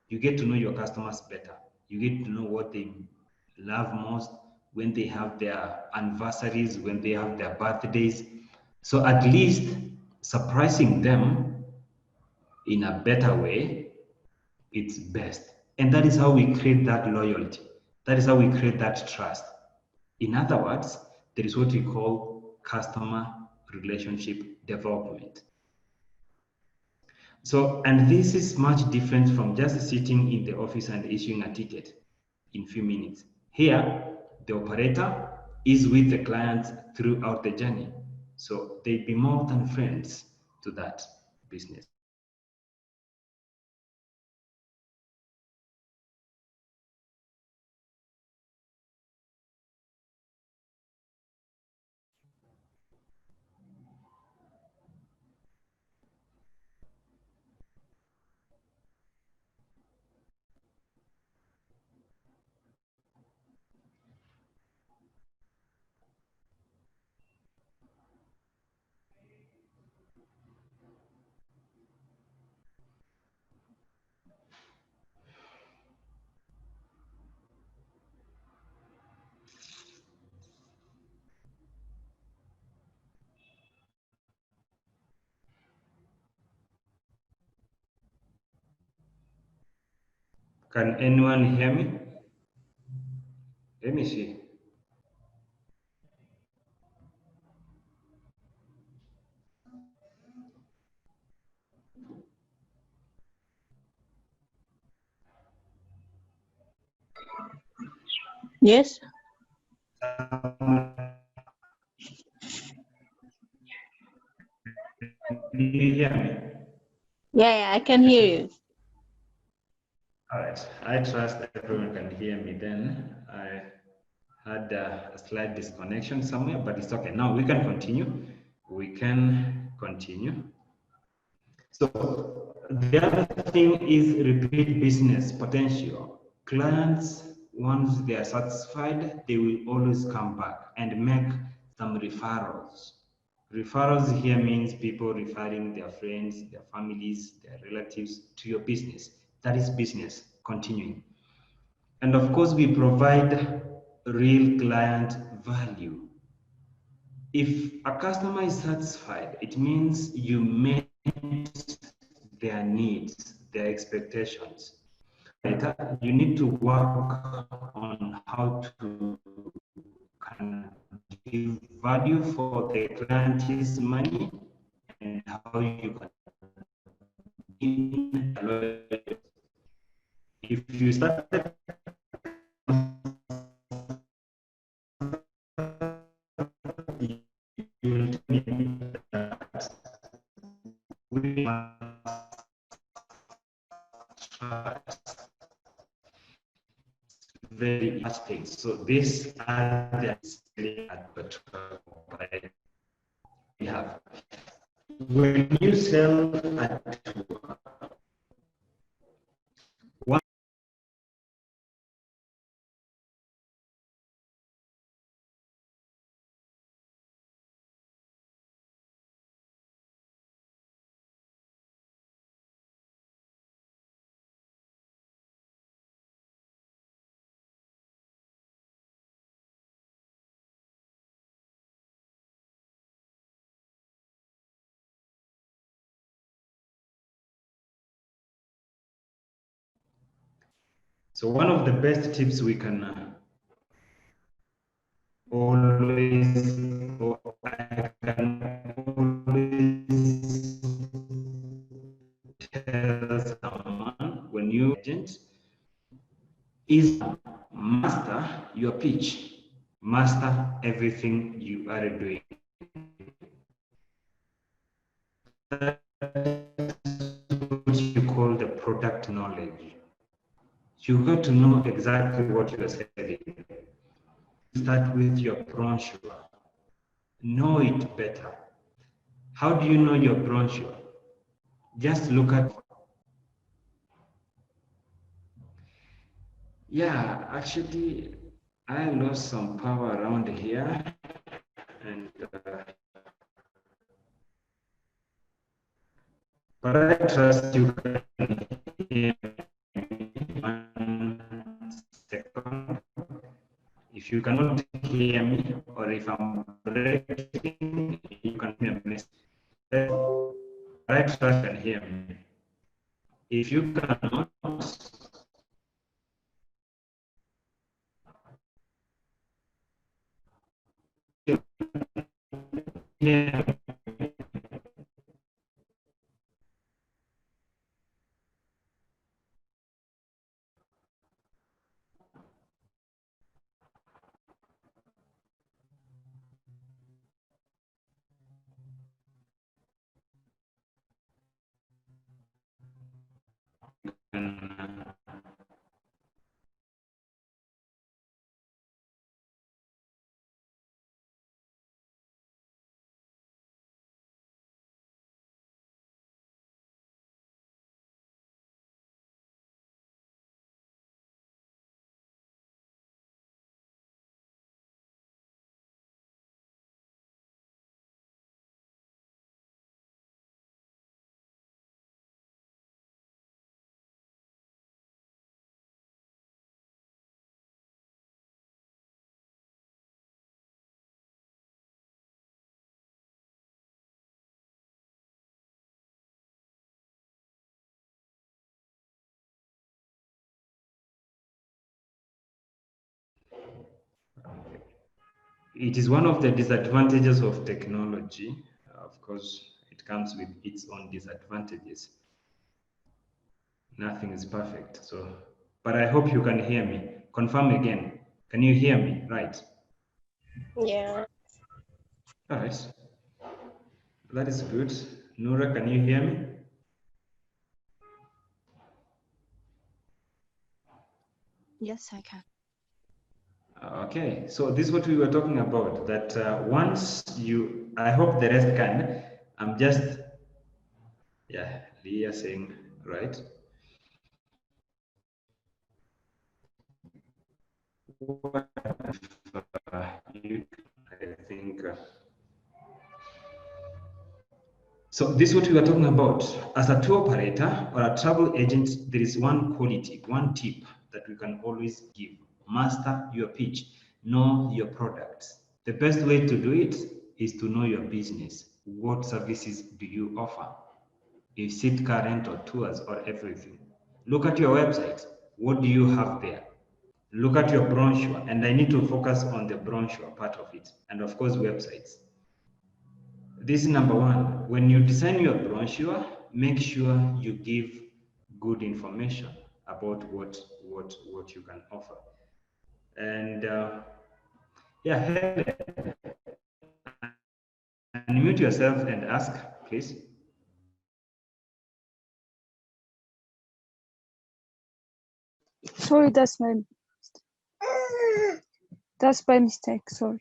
You get to know your customers better. You get to know what they love most, when they have their anniversaries, when they have their birthdays. So at least surprising them in a better way, it's best. And that is how we create that loyalty. That is how we create that trust. In other words, there is what we call customer relationship development. So, and this is much different from just sitting in the office and issuing a ticket in few minutes. Here, the operator is with the client throughout the journey. So they be more than friends to that business. Can anyone hear me? Let me see. Yes. Do you hear me? Yeah, I can hear you. All right. I trust everyone can hear me then. I had a slight disconnection somewhere, but it's okay. Now we can continue. We can continue. So the other thing is repeat business potential. Clients, once they are satisfied, they will always come back and make some referrals. Referrals here means people referring their friends, their families, their relatives to your business. That is business continuing. And of course, we provide real client value. If a customer is satisfied, it means you met their needs, their expectations. You need to work on how to give value for the client's money and how you can if you start you will we must trust very much things. So these are the advertising we have. When you sell a tour, one so one of the best tips we can always, or I can always tell someone when you agent is master your pitch, master everything you are doing. That's what you call the product knowledge. You got to know exactly what you're selling. Start with your brochure. Know it better. How do you know your brochure? Just look at. Yeah, actually, I lost some power around here, and but I trust you can hear me. 1 second. If you cannot hear me, or if I'm breaking, you can hear me. I trust you can hear me. If you cannot, hear me. It is one of the disadvantages of technology. Of course, it comes with its own disadvantages. Nothing is perfect. So, but I hope you can hear me. Confirm again. Can you hear me? Right. Yeah. All right. That is good. Nura, can you hear me? Yes, I can. Okay, so this is what we were talking about, that once you, I hope the rest can, I'm just, yeah, Leah saying, right? What if, I think, so this is what we were talking about. As a tour operator or a travel agent, there is one quality, one tip that we can always give. Master your pitch, know your products. The best way to do it is to know your business. What services do you offer? Is it car rental, tours, or everything? Look at your website. What do you have there? Look at your brochure, and I need to focus on the brochure part of it, and of course, websites. This is number one. When you design your brochure, make sure you give good information about what you can offer. And yeah, unmute yourself and ask, please. sorry, that's by mistake, sorry.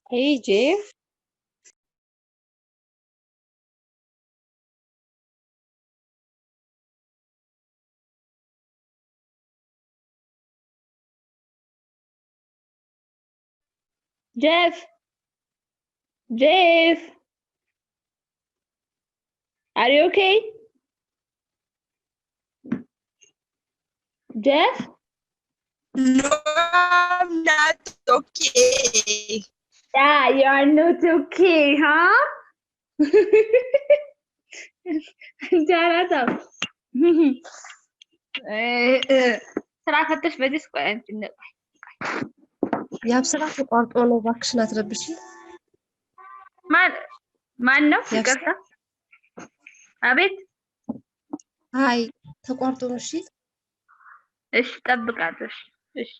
Hey, Jeff. Jeff. Jeff. Are you okay? Jeff? No, I'm not okay. Yeah, you are not okay, huh? جارة ስራ ፈተሽ በዚህ ቆይ አንቺ ያብ ስራ ተቋርጦ ነው። እባክሽን አትረብሽ። ማን ነው? ይቅርታ። አቤት። አይ ተቋርጦ ነው። እሺ እሺ፣ ጠብቃለሁ። እሺ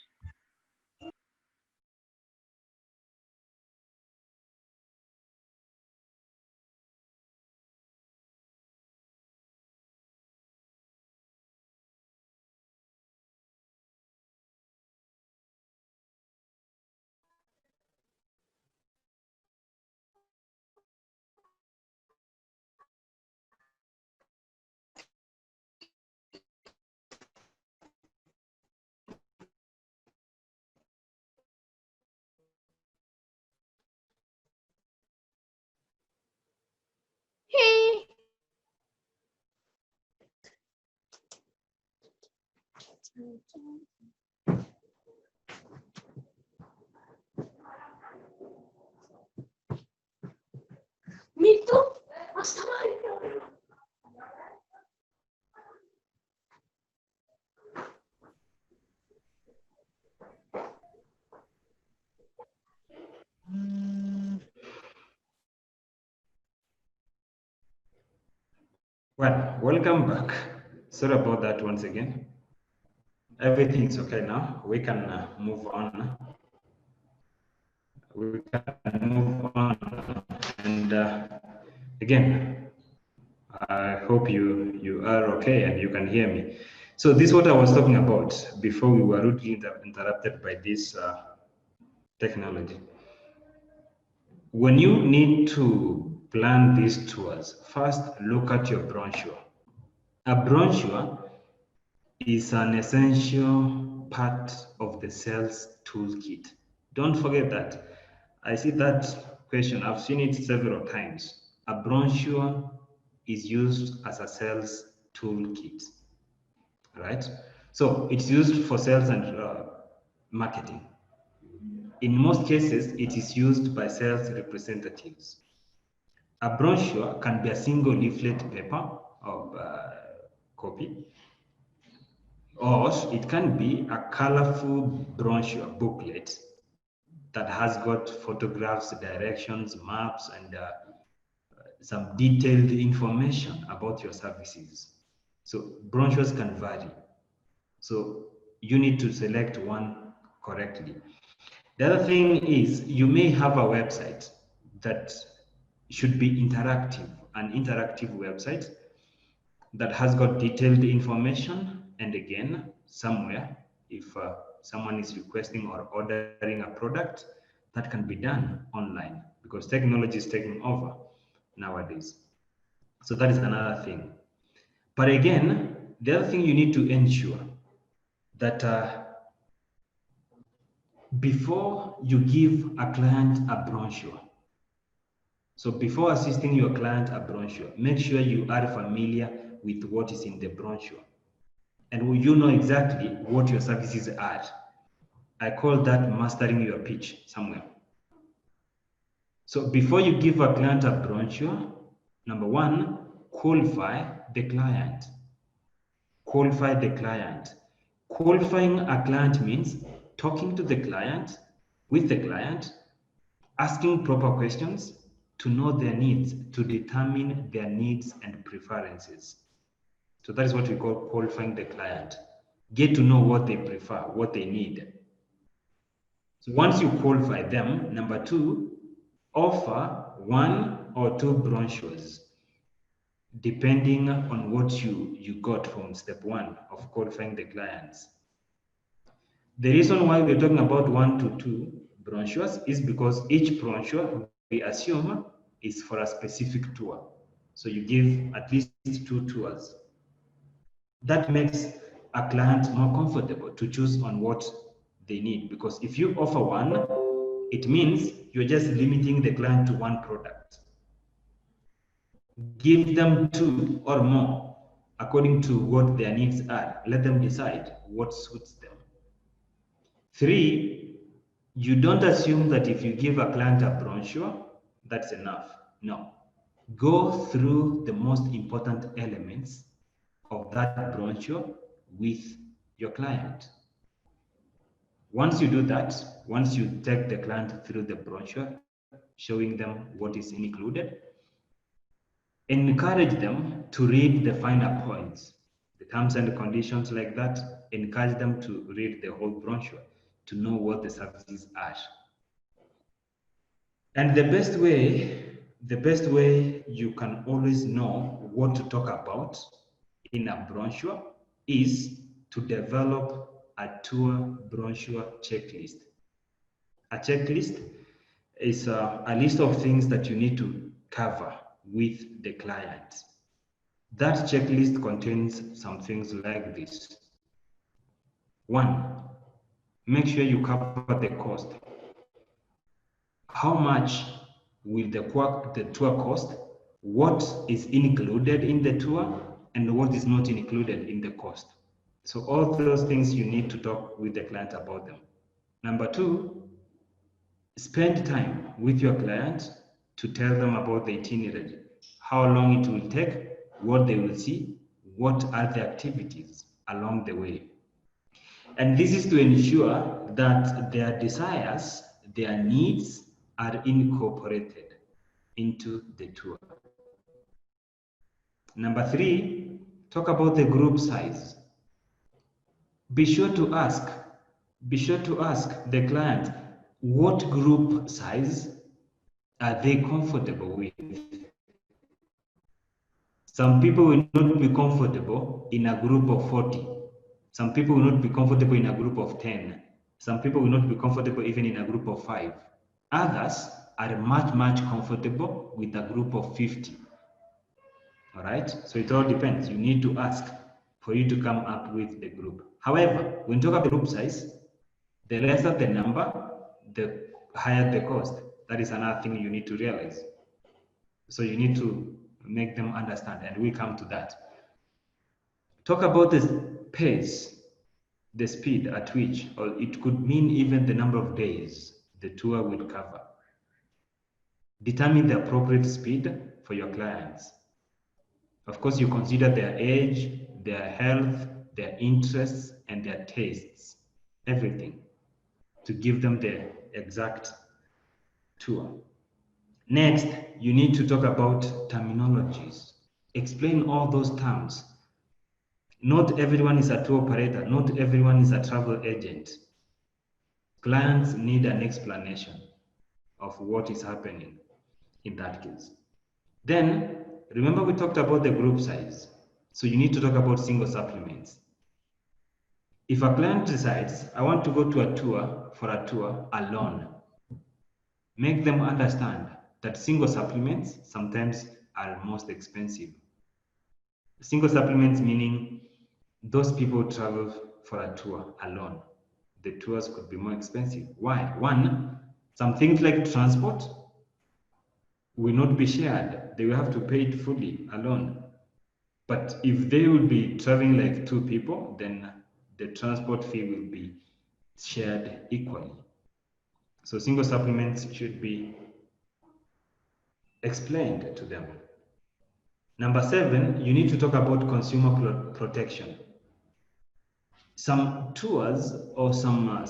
ሚጡ አስተማሪ Well, welcome back. Sorry about that once again. Everything's okay now. We can move on. We can move on. And again, I hope you are okay and you can hear me. So this is what I was talking about before we were rudely interrupted by this technology. When you need to plan these tours, first look at your brochure. A brochure is an essential part of the sales toolkit. Don't forget that. I see that question. I've seen it several times. A brochure is used as a sales toolkit, right? So it's used for sales and marketing. In most cases, it is used by sales representatives. A brochure can be a single leaflet paper or copy, or it can be a colorful brochure booklet that has got photographs, directions, maps, and some detailed information about your services. So brochures can vary. So you need to select one correctly. The other thing is you may have a website that should be interactive, an interactive website that has got detailed information. And again, somewhere, if someone is requesting or ordering a product, that can be done online because technology is taking over nowadays. So that is another thing. But again, the other thing you need to ensure that before you give a client a brochure, so before assisting your client a brochure, make sure you are familiar with what is in the brochure and you know exactly what your services are. I call that mastering your pitch somewhere. So before you give a client a brochure, number one, qualify the client. Qualify the client. Qualifying a client means talking to the client, with the client, asking proper questions to know their needs, to determine their needs and preferences. So that is what we call qualifying the client. Get to know what they prefer, what they need. So once you qualify them, number two, offer 1 or 2 brochures, depending on what you got from step 1 of qualifying the clients. The reason why we're talking about 1 to 2 brochures is because each brochure we assume is for a specific tour. So you give at least 2 tours. That makes a client more comfortable to choose on what they need, because if you offer 1, it means you're just limiting the client to 1 product. Give them 2 or more according to what their needs are. Let them decide what suits them. 3, you don't assume that if you give a client a brochure, that's enough. No. Go through the most important elements of that brochure with your client. Once you do that, once you take the client through the brochure, showing them what is included, encourage them to read the finer points, the terms and conditions like that. Encourage them to read the whole brochure to know what the services are. And the best way you can always know what to talk about in a brochure is to develop a tour brochure checklist. A checklist is a list of things that you need to cover with the client. That checklist contains some things like this. 1, make sure you cover the cost. How much will the tour cost? What is included in the tour and what is not included in the cost? So all those things you need to talk with the client about them. Number 2, spend time with your client to tell them about the itinerary, how long it will take, what they will see, what are the activities along the way. And this is to ensure that their desires, their needs are incorporated into the tour. Number 3, talk about the group size. Be sure to ask the client what group size are they comfortable with. Some people will not be comfortable in a group of 40. Some people will not be comfortable in a group of 10. Some people will not be comfortable even in a group of 5. Others are much comfortable with a group of 50. All right, so it all depends. You need to ask for you to come up with the group. However, when you talk about group size, the lesser the number, the higher the cost. That is another thing you need to realize. So you need to make them understand, and we come to that. Talk about the pace, the speed at which, or it could mean even the number of days the tour will cover. Determine the appropriate speed for your clients. Of course, you consider their age, their health, their interests, and their tastes, everything. to give them the exact tour. Next, you need to talk about terminologies. Explain all those terms. Not everyone is a tour operator. Not everyone is a travel agent. Clients need an explanation of what is happening in that case. Then, remember we talked about the group size. So you need to talk about single supplements. If a client decides, I want to go to a tour alone, make them understand that single supplements sometimes are most expensive. Single supplements meaning those people travel for a tour alone. The tours could be more expensive. Why? One, some things like transport will not be shared. They will have to pay it fully alone. But if they will be traveling like two people, then the transport fee will be shared equally. So single supplements should be explained to them. Number 7, you need to talk about consumer protection. Some tours or some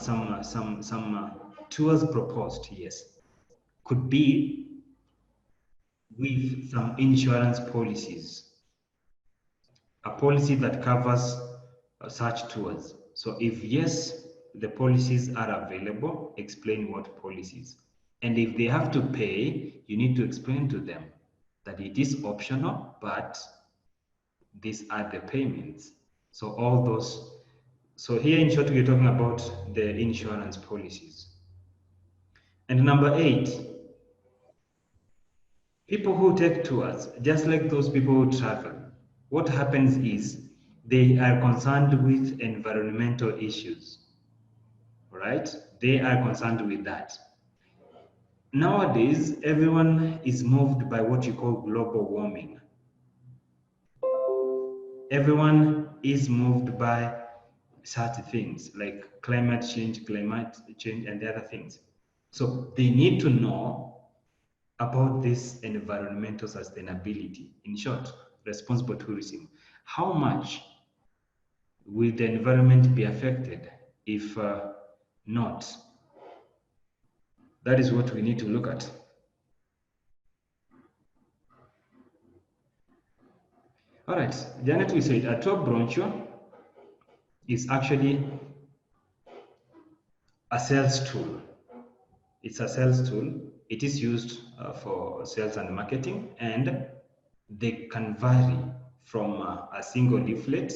tours proposed, yes, could be with some insurance policies. A policy that covers such tours. So if yes, the policies are available, explain what policies. And if they have to pay, you need to explain to them that it is optional, but these are the payments. So all those, so here in short, we're talking about the insurance policies. And number 8, people who take tours, just like those people who travel, what happens is they are concerned with environmental issues, right? They are concerned with that. Nowadays, everyone is moved by what you call global warming. Everyone is moved by such things like climate change, and the other things. So they need to know about this environmental sustainability. In short, responsible tourism. How much will the environment be affected if not? That is what we need to look at. All right, Janet, we said a tour brochure is actually a sales tool. It's a sales tool. It is used for sales and marketing, and they can vary from a single leaflet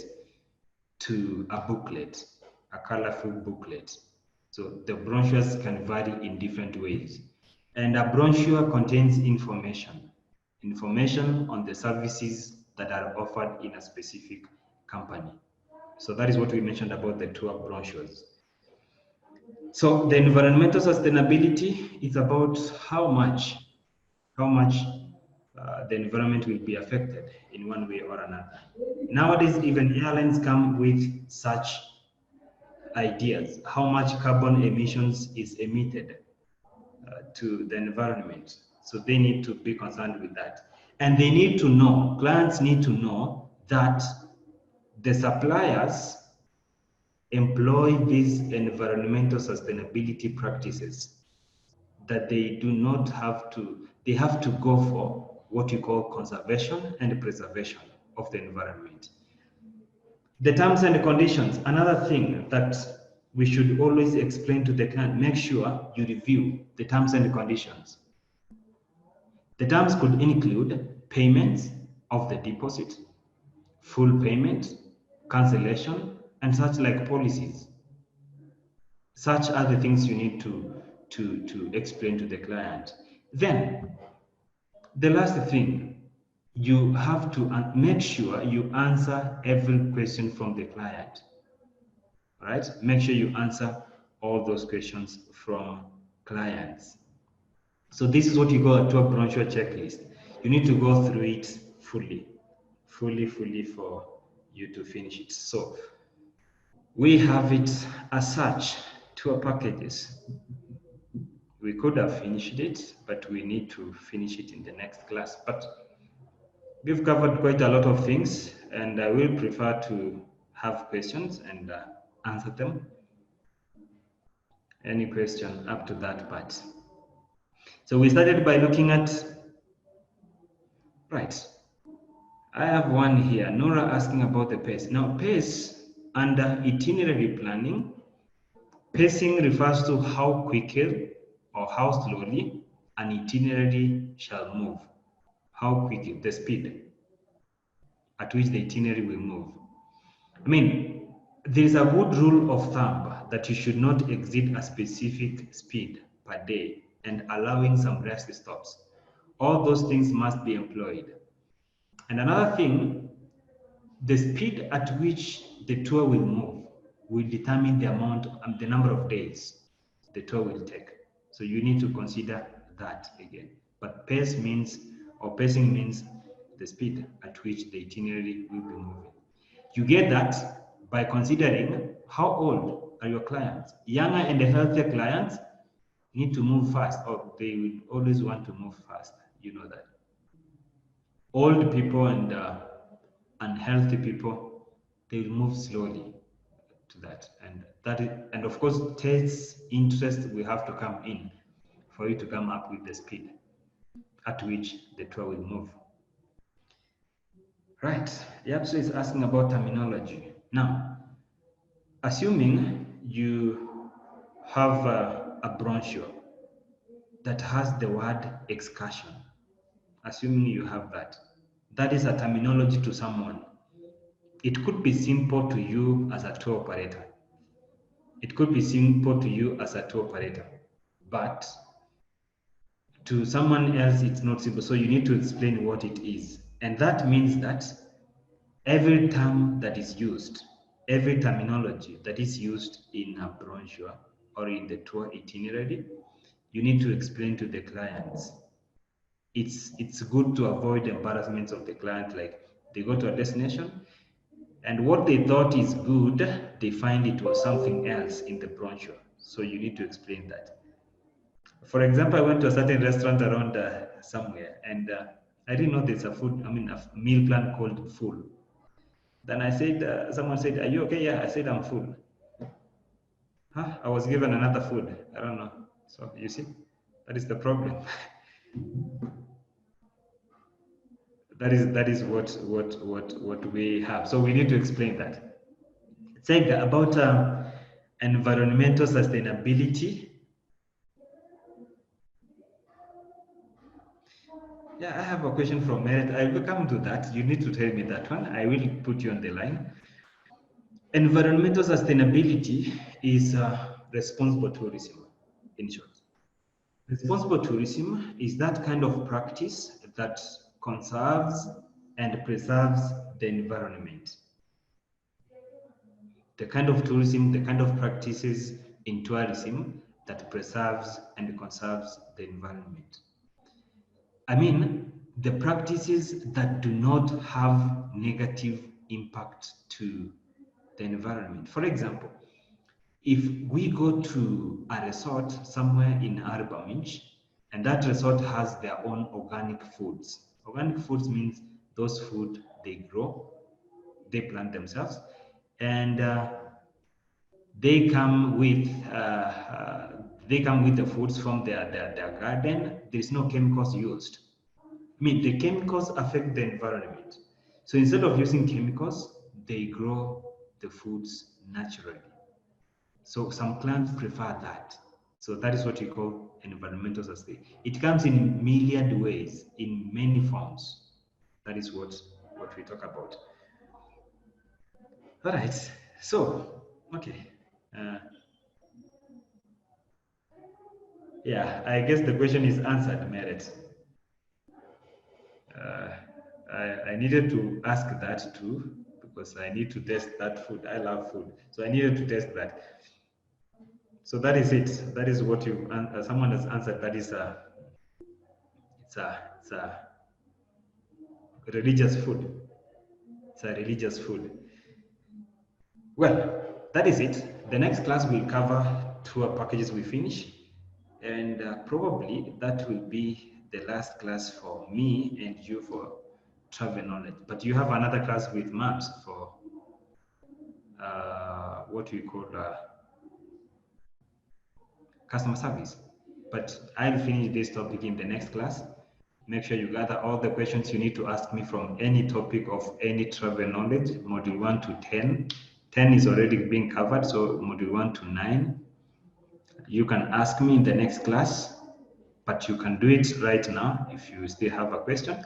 to a booklet, a colorful booklet. So the brochures can vary in different ways. And a brochure contains information on the services that are offered in a specific company. So that is what we mentioned about the tour brochures. So the environmental sustainability is about how much the environment will be affected in one way or another. Nowadays, even airlines come with such ideas, how much carbon emissions is emitted to the environment. So they need to be concerned with that. And they need to know, clients need to know that the suppliers employ these environmental sustainability practices, that they do not have to, they have to go for what you call conservation and preservation of the environment. The terms and conditions, another thing that we should always explain to the client, make sure you review the terms and conditions. The terms could include payments of the deposit, full payment, cancellation, and such like policies. Such are the things you need to explain to the client. Then, the last thing, you have to make sure you answer every question from the client, right? Make sure you answer all those questions from clients. So this is what you call a tour brochure checklist. You need to go through it fully for you to finish it. So we have it as such, tour packages. We could have finished it, but we need to finish it in the next class. But we've covered quite a lot of things, and I will prefer to have questions and answer them. Any question up to that part? So we started by looking at, right. I have one here, Nora asking about the pace. Now pace under itinerary planning, pacing refers to how quickly or how slowly an itinerary shall move. How quick, the speed at which the itinerary will move. I mean, there is a good rule of thumb that you should not exceed a specific speed per day and allowing some rest stops. All those things must be employed. And another thing, the speed at which the tour will move will determine the amount and the number of days the tour will take. So you need to consider that again. But pace means, or pacing means the speed at which the itinerary will be moving. You get that by considering how old are your clients. Younger and healthier clients need to move fast, or they will always want to move fast. You know that. Old people and unhealthy people, they will move slowly to that. And of course, taste, interest will have to come in for you to come up with the speed at which the tour will move. Right, Yapso is asking about terminology. Now, assuming you have a brochure that has the word excursion, assuming you have that, that is a terminology to someone. It could be simple to you as a tour operator. It could be simple to you as a tour operator, but to someone else, it's not simple. So you need to explain what it is. And that means that every term that is used, every terminology that is used in a brochure or in the tour itinerary, you need to explain to the clients. It's good to avoid embarrassments of the client, like they go to a destination and what they thought is good, they find it was something else in the brochure. So you need to explain that. For example, I went to a certain restaurant around somewhere and I didn't know there's a meal plan called full. Then I said, someone said, are you okay? Yeah, I said, I'm full. Huh? I was given another food. I don't know. So you see, that is the problem. that is what we have. So we need to explain that. Saying about environmental sustainability. Yeah, I have a question from Merit. I will come to that. You need to tell me that one. I will put you on the line. Environmental sustainability is responsible tourism, in short. Responsible tourism is that kind of practice that conserves and preserves the environment. The kind of tourism, the kind of practices in tourism that preserves and conserves the environment. I mean, the practices that do not have negative impact to the environment. For example, if we go to a resort somewhere in Arbaminch, and that resort has their own organic foods. Organic foods means those food they grow, they plant themselves, and they come with the foods from their garden. There is no chemicals used. I mean, the chemicals affect the environment. So instead of using chemicals, they grow the foods naturally. So some clients prefer that. So that is what we call environmental sustainability. It comes in myriad ways, in many forms. That is what we talk about. All right. So, okay. Yeah, I guess the question is answered, Merit. I needed to ask that too, because I need to test that food. I love food. So I needed to test that. So that is it. That is what you, someone has answered. That is it's a religious food. It's a religious food. Well, that is it. The next class will cover tour packages we finish. And probably that will be the last class for me and you for travel knowledge. But you have another class with maps for what we call customer service. But I'll finish this topic in the next class. Make sure you gather all the questions you need to ask me from any topic of any travel knowledge, module 1 to 10. 10 is already being covered, so module 1 to 9. You can ask me in the next class, but you can do it right now if you still have a question.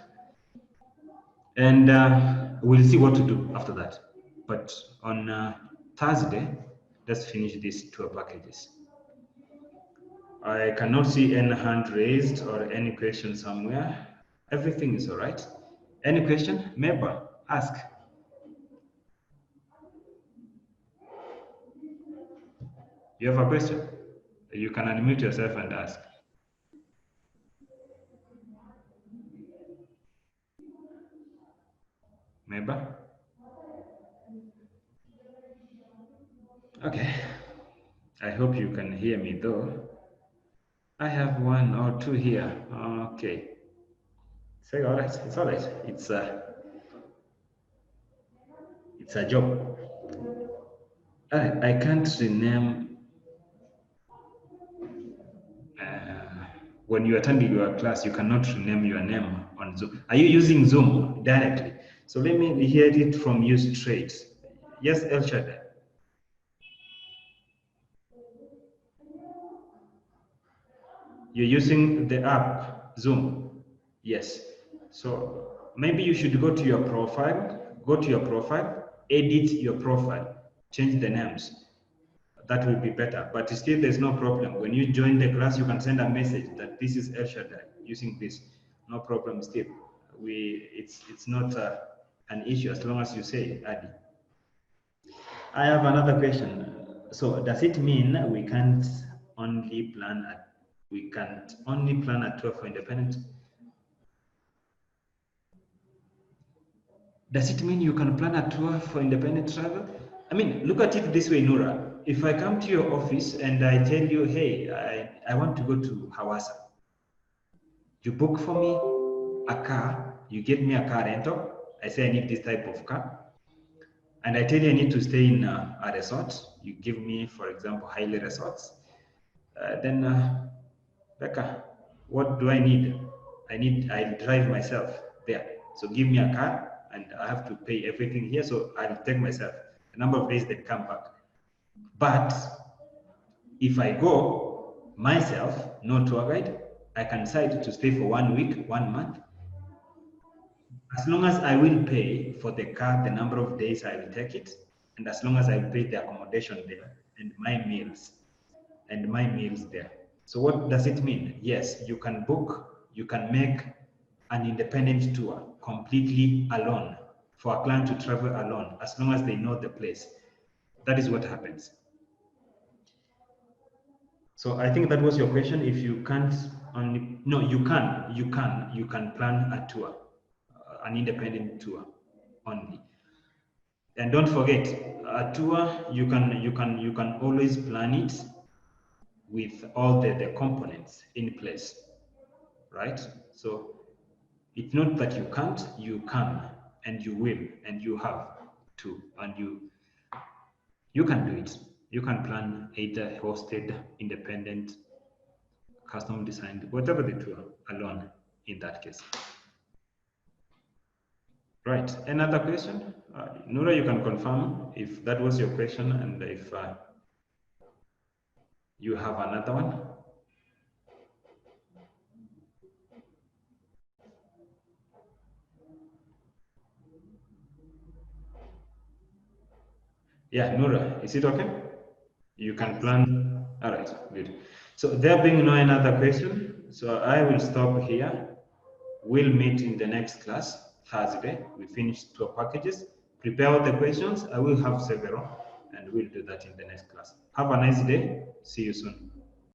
And we'll see what to do after that. But on Thursday, let's finish these tour packages. I cannot see any hand raised or any question somewhere. Everything is all right. Any question? Meba, ask. You have a question? You can unmute yourself and ask. Meba? Okay. I hope you can hear me though. I have one or two here. Okay. Say all right. It's all right. It's a job. I can't rename. When you attend your class, you cannot rename your name on Zoom. Are you using Zoom directly? So let me hear it from you straight. Yes, El Shaddai. You're using the app Zoom. Yes. So maybe you should go to your profile, edit your profile, change the names. That will be better. But still, there's no problem. When you join the class, you can send a message that this is El Shaddai using this. No problem still. It's not an issue as long as you say Adi. I have another question. So does it mean we can't only plan a tour for independent? Does it mean you can plan a tour for independent travel? I mean, look at it this way, Nura. If I come to your office and I tell you, hey, I want to go to Hawassa, you book for me a car, you get me a car rental, I say I need this type of car, and I tell you I need to stay in a resort, you give me, for example, Haile Resorts, then Becca, what do I need? I drive myself there. So give me a car and I have to pay everything here. So I'll take myself a number of days, then come back. But if I go myself, no tour guide, I can decide to stay for 1 week, 1 month. As long as I will pay for the car, the number of days I will take it, and as long as I will pay the accommodation there and my meals there. So what does it mean? Yes, you can make an independent tour completely alone for a client to travel alone, as long as they know the place. That is what happens. So I think that was your question. If you can't only, no, you can plan a tour, an independent tour only. And don't forget, a tour, you can always plan it with all the components in place, right? So it's not that you can't, you can, and you will, and you have to, and you can do it. You can plan either hosted, independent, custom designed, whatever the tour alone in that case. Right, another question? Nura, you can confirm if that was your question and if you have another one. Yeah, Nura, is it okay? You can plan. All right, good. So there being no another question, so I will stop here. We'll meet in the next class, Thursday. We finish tour packages. Prepare all the questions. I will have several, and we'll do that in the next class. Have a nice day. See you soon.